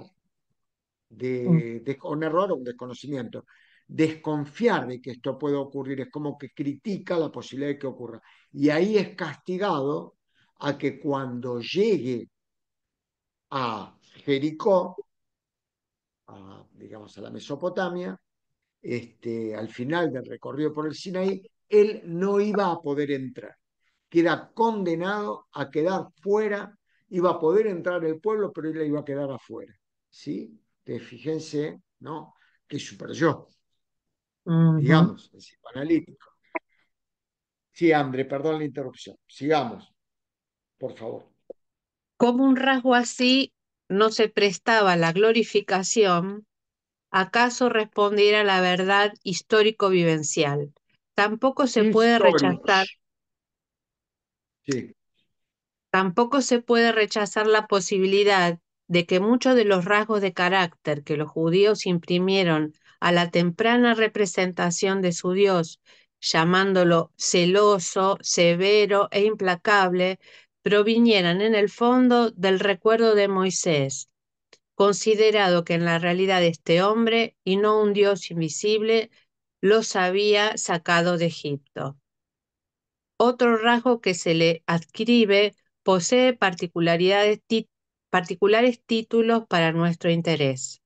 de un error o un desconocimiento, desconfiar de que esto pueda ocurrir, es como que critica la posibilidad de que ocurra. Y ahí es castigado a que cuando llegue a Jericó, digamos a la Mesopotamia, al final del recorrido por el Sinaí, él no iba a poder entrar. Queda condenado a quedar fuera, iba a poder entrar el pueblo, pero él iba a quedar afuera. ¿Sí? Entonces, fíjense, ¿no? Que super yo, Ujú. digamos, el psicoanalítico. Sí, André, perdón la interrupción. Sigamos, por favor. Como un rasgo así no se prestaba a la glorificación, ¿acaso respondiera a la verdad histórico-vivencial? Tampoco se puede rechazar, Históricos. Sí. tampoco se puede rechazar la posibilidad de que muchos de los rasgos de carácter que los judíos imprimieron a la temprana representación de su Dios, llamándolo celoso, severo e implacable, provinieran en el fondo del recuerdo de Moisés, considerado que en la realidad este hombre, y no un Dios invisible, los había sacado de Egipto. Otro rasgo que se le adscribe posee particulares títulos para nuestro interés.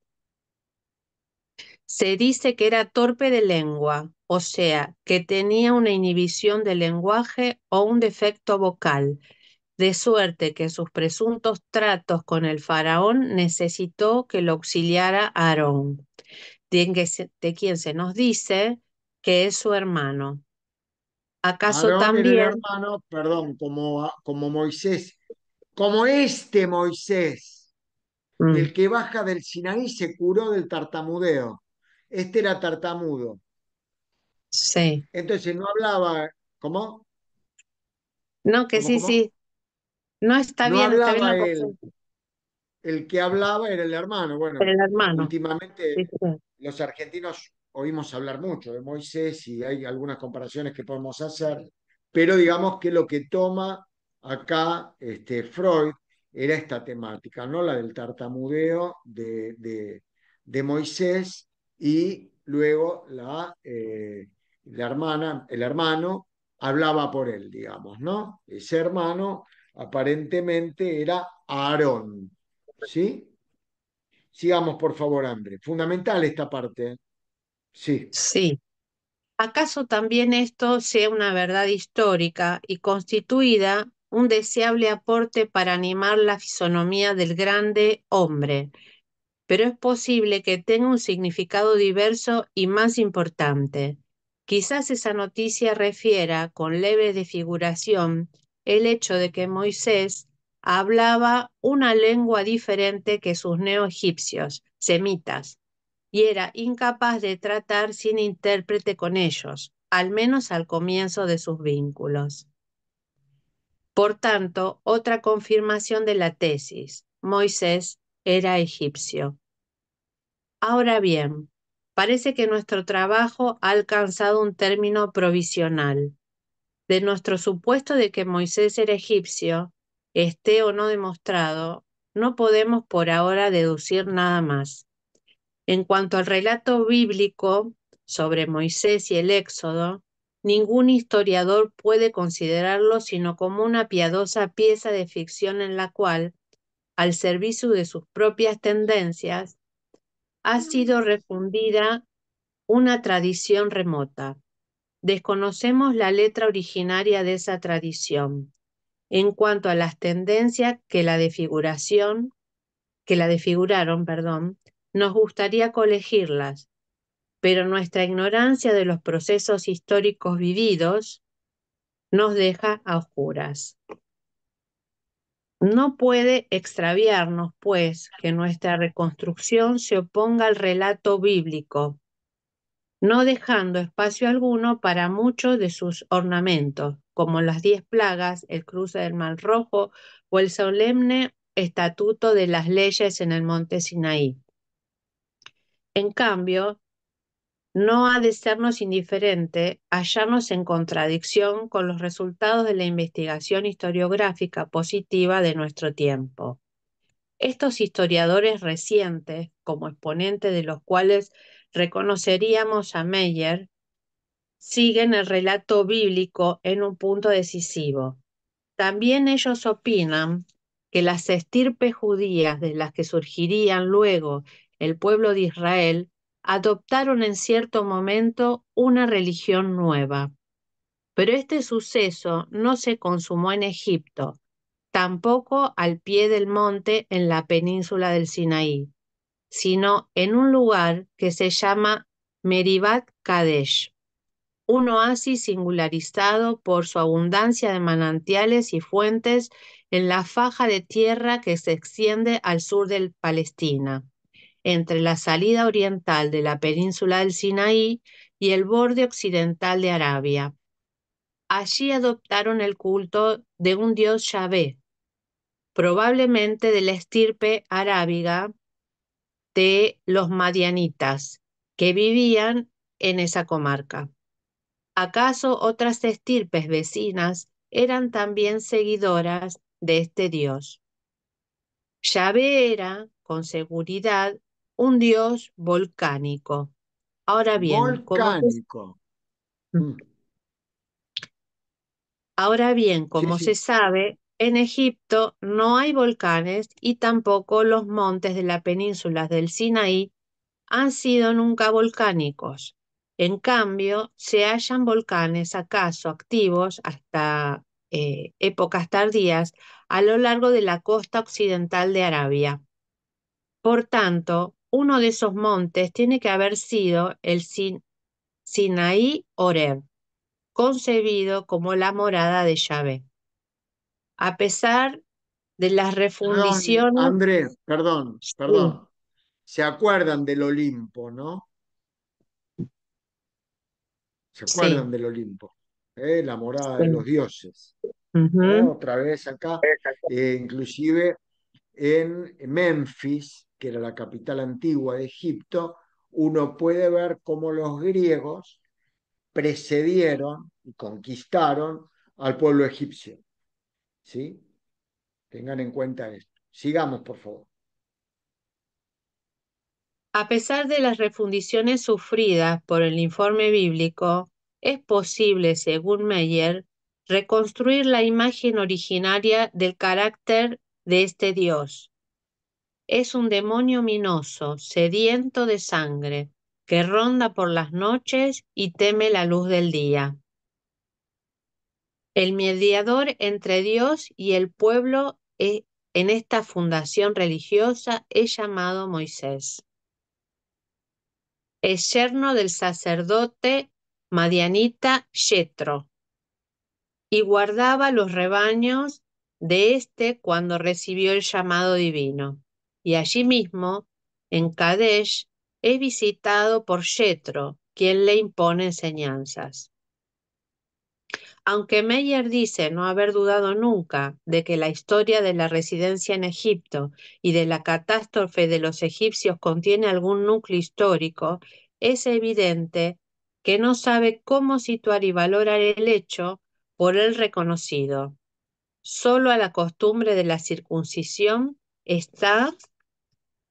Se dice que era torpe de lengua, o sea, que tenía una inhibición del lenguaje o un defecto vocal, de suerte que sus presuntos tratos con el faraón necesitó que lo auxiliara Aarón, de quien se nos dice que es su hermano. ¿Acaso Aarón era el también? hermano, perdón, como Moisés, como este Moisés, Mm, el que baja del Sinaí se curó del tartamudeo. Este era tartamudo. sí. Entonces no hablaba, ¿cómo? No, que ¿Cómo, sí, cómo? sí. No, No está bien hablaba lo que él, el que hablaba era el hermano. Bueno, el hermano. últimamente Sí, sí. los argentinos oímos hablar mucho de Moisés y hay algunas comparaciones que podemos hacer, pero digamos que lo que toma acá Freud era esta temática, ¿no? La del tartamudeo de Moisés y luego la hermana, el hermano hablaba por él, digamos, ¿no? Ese hermano aparentemente era Aarón, ¿sí? Sigamos, por favor, André. Fundamental esta parte. ¿Eh? Sí. Sí. ¿Acaso también esto sea una verdad histórica y constituida un deseable aporte para animar la fisonomía del grande hombre? Pero es posible que tenga un significado diverso y más importante. Quizás esa noticia refiera con leve desfiguración el hecho de que Moisés hablaba una lengua diferente que sus neoegipcios, semitas, y era incapaz de tratar sin intérprete con ellos, al menos al comienzo de sus vínculos. Por tanto, otra confirmación de la tesis: Moisés era egipcio. Ahora bien, parece que nuestro trabajo ha alcanzado un término provisional. De nuestro supuesto de que Moisés era egipcio, esté o no demostrado, no podemos por ahora deducir nada más. En cuanto al relato bíblico sobre Moisés y el Éxodo, ningún historiador puede considerarlo sino como una piadosa pieza de ficción en la cual, al servicio de sus propias tendencias, ha sido refundida una tradición remota. Desconocemos la letra originaria de esa tradición. En cuanto a las tendencias que la desfiguraron, perdón, nos gustaría colegirlas, pero nuestra ignorancia de los procesos históricos vividos nos deja a oscuras. No puede extraviarnos, pues, que nuestra reconstrucción se oponga al relato bíblico, no dejando espacio alguno para muchos de sus ornamentos, como las 10 plagas, el cruce del Mar Rojo o el solemne estatuto de las leyes en el monte Sinaí. En cambio, no ha de sernos indiferente hallarnos en contradicción con los resultados de la investigación historiográfica positiva de nuestro tiempo. Estos historiadores recientes, como exponente de los cuales reconoceríamos a Meyer, siguen el relato bíblico en un punto decisivo. También ellos opinan que las estirpes judías de las que surgirían luego el pueblo de Israel adoptaron en cierto momento una religión nueva. Pero este suceso no se consumó en Egipto, tampoco al pie del monte en la península del Sinaí, sino en un lugar que se llama Meribat Kadesh, un oasis singularizado por su abundancia de manantiales y fuentes en la faja de tierra que se extiende al sur de Palestina, entre la salida oriental de la península del Sinaí y el borde occidental de Arabia. Allí adoptaron el culto de un dios Yahvé, probablemente de la estirpe arábiga de los madianitas, que vivían en esa comarca. ¿Acaso otras estirpes vecinas eran también seguidoras de este dios? Yahvé era, con seguridad, un dios volcánico. Ahora bien, Volcánico. Mm. Sí, como se sí. sabe, en Egipto no hay volcanes y tampoco los montes de la península del Sinaí han sido nunca volcánicos. En cambio, se hallan volcanes acaso activos hasta épocas tardías a lo largo de la costa occidental de Arabia. Por tanto, uno de esos montes tiene que haber sido el Sinaí Horeb, concebido como la morada de Yahvé. A pesar de las Perdón, refundiciones, Andrés, perdón, sí, perdón. ¿Se acuerdan del Olimpo, no? ¿Se sí, acuerdan del Olimpo? La morada de los sí. dioses. Ujú. Otra vez acá, inclusive en Memphis, que era la capital antigua de Egipto, uno puede ver cómo los griegos precedieron y conquistaron al pueblo egipcio. ¿Sí? Tengan en cuenta esto. Sigamos, por favor. A pesar de las refundiciones sufridas por el informe bíblico, es posible, según Meyer, reconstruir la imagen originaria del carácter de este dios. Es un demonio ominoso, sediento de sangre, que ronda por las noches y teme la luz del día. El mediador entre Dios y el pueblo en esta fundación religiosa es llamado Moisés. Es yerno del sacerdote madianita Yetro y guardaba los rebaños de éste cuando recibió el llamado divino. Y allí mismo, en Kadesh, es visitado por Yetro, quien le impone enseñanzas. Aunque Meyer dice no haber dudado nunca de que la historia de la residencia en Egipto y de la catástrofe de los egipcios contiene algún núcleo histórico, es evidente que no sabe cómo situar y valorar el hecho por él reconocido. Solo a la costumbre de la circuncisión está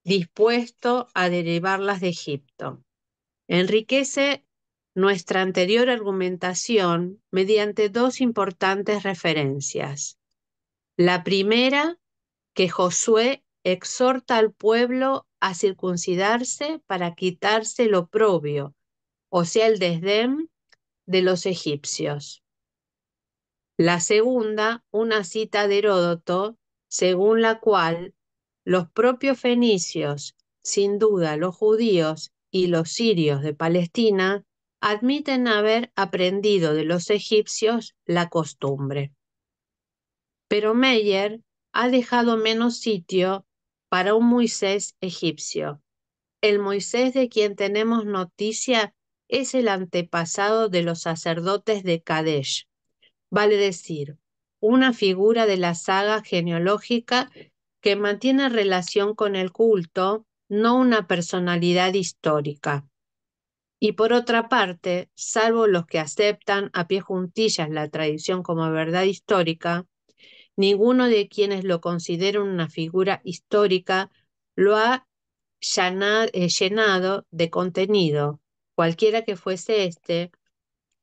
dispuesto a derivarlas de Egipto. Enriquece nuestra anterior argumentación mediante dos importantes referencias. La primera, que Josué exhorta al pueblo a circuncidarse para quitarse el oprobio, o sea, el desdén de los egipcios. La segunda, una cita de Heródoto, según la cual los propios fenicios, sin duda los judíos y los sirios de Palestina, admiten haber aprendido de los egipcios la costumbre. Pero Meyer ha dejado menos sitio para un Moisés egipcio. El Moisés de quien tenemos noticia es el antepasado de los sacerdotes de Kadesh, vale decir, una figura de la saga genealógica que mantiene relación con el culto, no una personalidad histórica. Y por otra parte, salvo los que aceptan a pie juntillas la tradición como verdad histórica, ninguno de quienes lo consideran una figura histórica lo ha llenado de contenido, cualquiera que fuese este,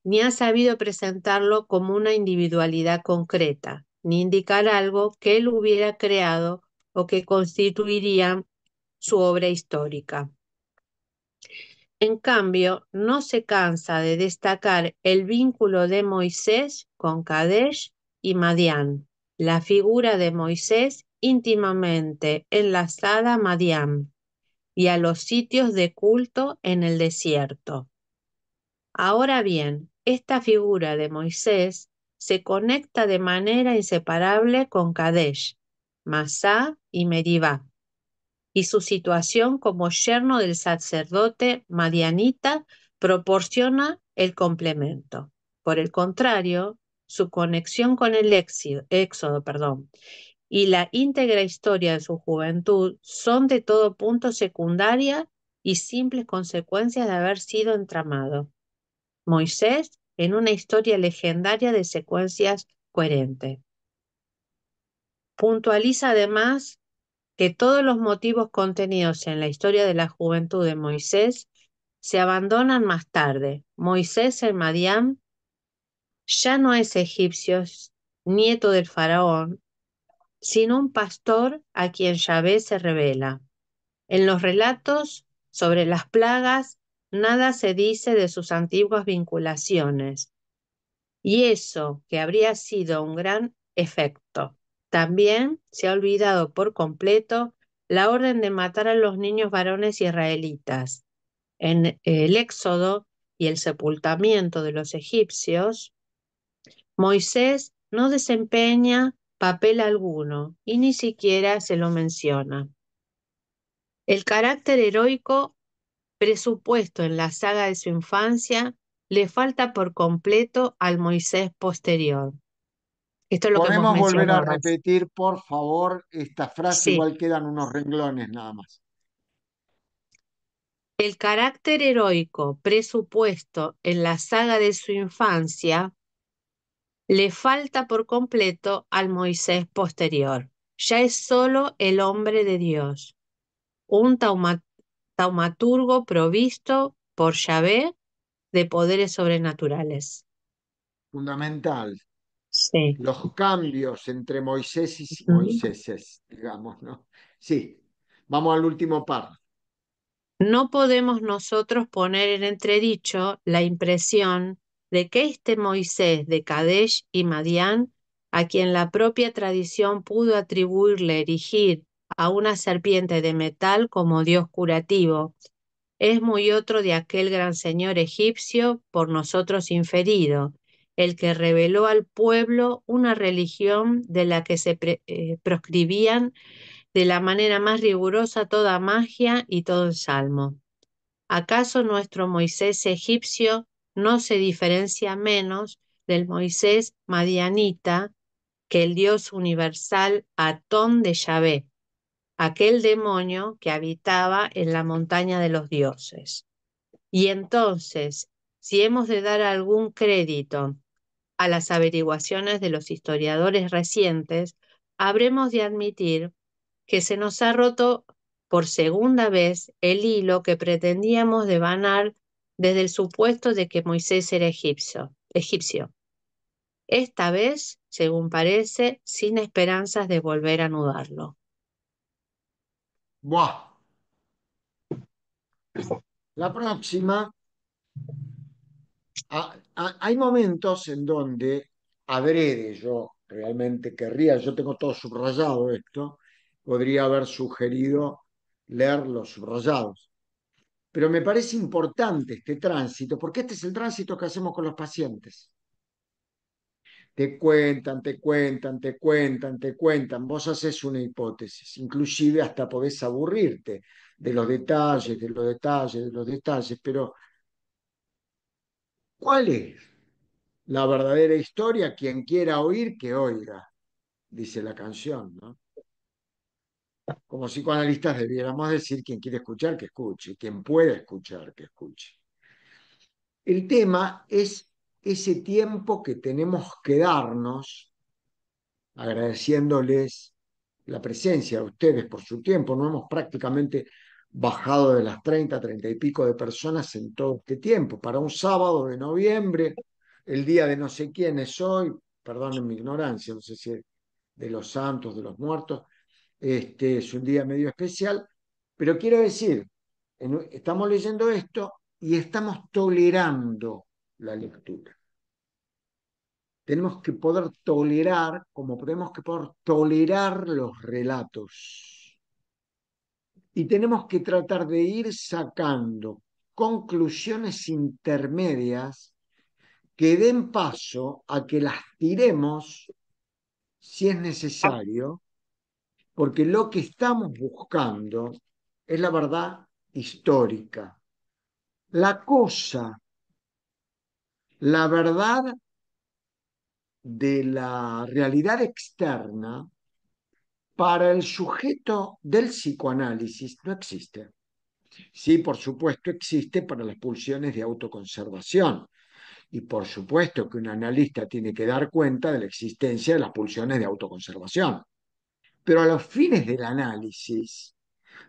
ni ha sabido presentarlo como una individualidad concreta, ni indicar algo que él hubiera creado o que constituiría su obra histórica. En cambio, no se cansa de destacar el vínculo de Moisés con Kadesh y Madián, la figura de Moisés íntimamente enlazada a Madián y a los sitios de culto en el desierto. Ahora bien, esta figura de Moisés se conecta de manera inseparable con Kadesh, Masá y Meribá, y su situación como yerno del sacerdote madianita proporciona el complemento. Por el contrario, su conexión con el éxodo, y la íntegra historia de su juventud son de todo punto secundaria y simples consecuencias de haber sido entramado. Moisés en una historia legendaria de secuencias coherentes. Puntualiza además que todos los motivos contenidos en la historia de la juventud de Moisés se abandonan más tarde. Moisés en Madián ya no es egipcio, nieto del faraón, sino un pastor a quien Yahvé se revela. En los relatos sobre las plagas, nada se dice de sus antiguas vinculaciones. y eso que habría sido un gran efecto. También se ha olvidado por completo la orden de matar a los niños varones israelitas. En el Éxodo y el sepultamiento de los egipcios, Moisés no desempeña papel alguno y ni siquiera se lo menciona. El carácter heroico presupuesto en la saga de su infancia le falta por completo al Moisés posterior. Esto es lo que hemos ¿Podemos volver a mencionado. repetir, por favor, esta frase? Sí, Igual quedan unos renglones nada más. el carácter heroico presupuesto en la saga de su infancia le falta por completo al Moisés posterior. Ya es solo el hombre de Dios, un taumaturgo provisto por Yahvé de poderes sobrenaturales. Fundamental. Sí. Los cambios entre Moisés y Ujú. Moiséses, digamos, ¿no? Sí, vamos al último par. No podemos nosotros poner en entredicho la impresión de que este Moisés de Kadesh y Madián, a quien la propia tradición pudo atribuirle erigir a una serpiente de metal como Dios curativo, es muy otro de aquel gran señor egipcio por nosotros inferido, el que reveló al pueblo una religión de la que se proscribían de la manera más rigurosa toda magia y todo salmo. ¿Acaso nuestro Moisés egipcio no se diferencia menos del Moisés madianita que el Dios universal Atón de Yahvé, aquel demonio que habitaba en la montaña de los dioses? Y entonces, si hemos de dar algún crédito a las averiguaciones de los historiadores recientes, habremos de admitir que se nos ha roto por segunda vez el hilo que pretendíamos devanar desde el supuesto de que Moisés era egipcio. Esta vez, según parece, sin esperanzas de volver a anudarlo. Buah. La próxima, hay momentos en donde adrede, yo realmente querría, yo tengo todo subrayado esto, podría haber sugerido leer los subrayados. Pero me parece importante este tránsito, porque este es el tránsito que hacemos con los pacientes. Te cuentan, te cuentan, te cuentan, te cuentan. Vos haces una hipótesis, inclusive hasta podés aburrirte de los detalles, de los detalles, de los detalles, pero ¿cuál es la verdadera historia? Quien quiera oír, que oiga, dice la canción, ¿no? Como psicoanalistas debiéramos decir: quien quiere escuchar, que escuche; quien pueda escuchar, que escuche. El tema es ese tiempo que tenemos que darnos, agradeciéndoles la presencia de ustedes por su tiempo. No hemos prácticamente bajado de las 30 y pico de personas en todo este tiempo. Para un sábado de noviembre, el día de no sé quién es hoy, perdonen mi ignorancia, no sé si es de los santos, de los muertos, es un día medio especial, pero quiero decir, estamos leyendo esto y estamos tolerando la lectura. Tenemos que poder tolerar, como tenemos que poder tolerar los relatos. Y tenemos que tratar de ir sacando conclusiones intermedias que den paso a que las tiremos si es necesario, porque lo que estamos buscando es la verdad histórica. La cosa, la verdad de la realidad externa, para el sujeto del psicoanálisis no existe. Sí, por supuesto, existe para las pulsiones de autoconservación. Y por supuesto que un analista tiene que dar cuenta de la existencia de las pulsiones de autoconservación. Pero a los fines del análisis,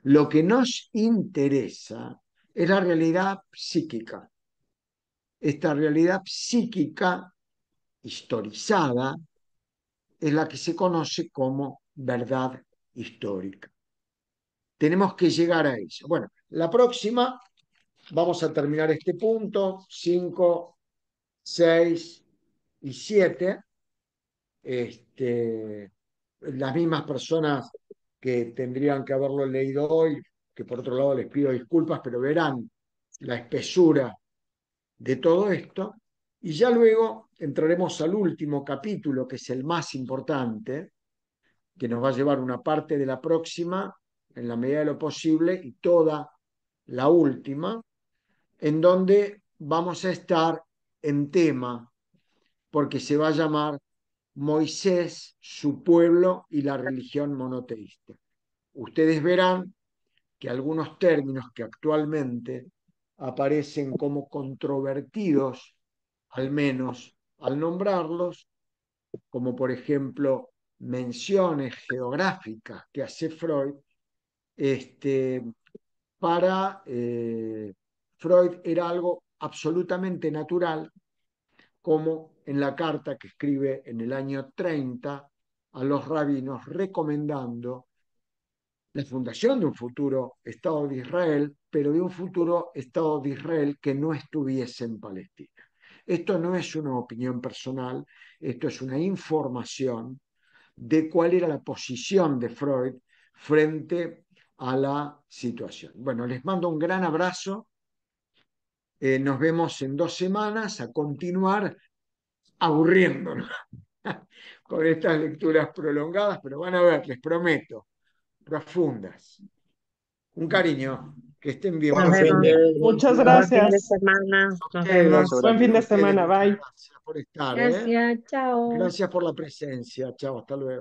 lo que nos interesa es la realidad psíquica. Esta realidad psíquica historizada es la que se conoce como verdad histórica. Tenemos que llegar a eso. Bueno, la próxima vamos a terminar este punto, 5, 6, 7, las mismas personas que tendrían que haberlo leído hoy, que por otro lado les pido disculpas, pero verán la espesura de todo esto. Y ya luego entraremos al último capítulo, que es el más importante, que nos va a llevar una parte de la próxima, en la medida de lo posible, y toda la última, en donde vamos a estar en tema, porque se va a llamar Moisés, su pueblo y la religión monoteísta. Ustedes verán que algunos términos que actualmente aparecen como controvertidos, al menos al nombrarlos, como por ejemplo menciones geográficas que hace Freud, para Freud era algo absolutamente natural, como en la carta que escribe en el año 30 a los rabinos recomendando la fundación de un futuro Estado de Israel, pero de un futuro Estado de Israel que no estuviese en Palestina. Esto no es una opinión personal, esto es una información de cuál era la posición de Freud frente a la situación. Bueno, les mando un gran abrazo. Nos vemos en 2 semanas a continuar aburriéndonos con estas lecturas prolongadas, pero van a ver, les prometo, profundas. Un cariño, que estén bien. Nos Buen fin vemos. de Muchas Buen fin de gracias. semana. Nos Ustedes, vemos. Abrazo Buen grande. fin de ustedes, semana. muchas Bye. gracias por estar. Gracias, chao. Gracias por la presencia. Chao, hasta luego.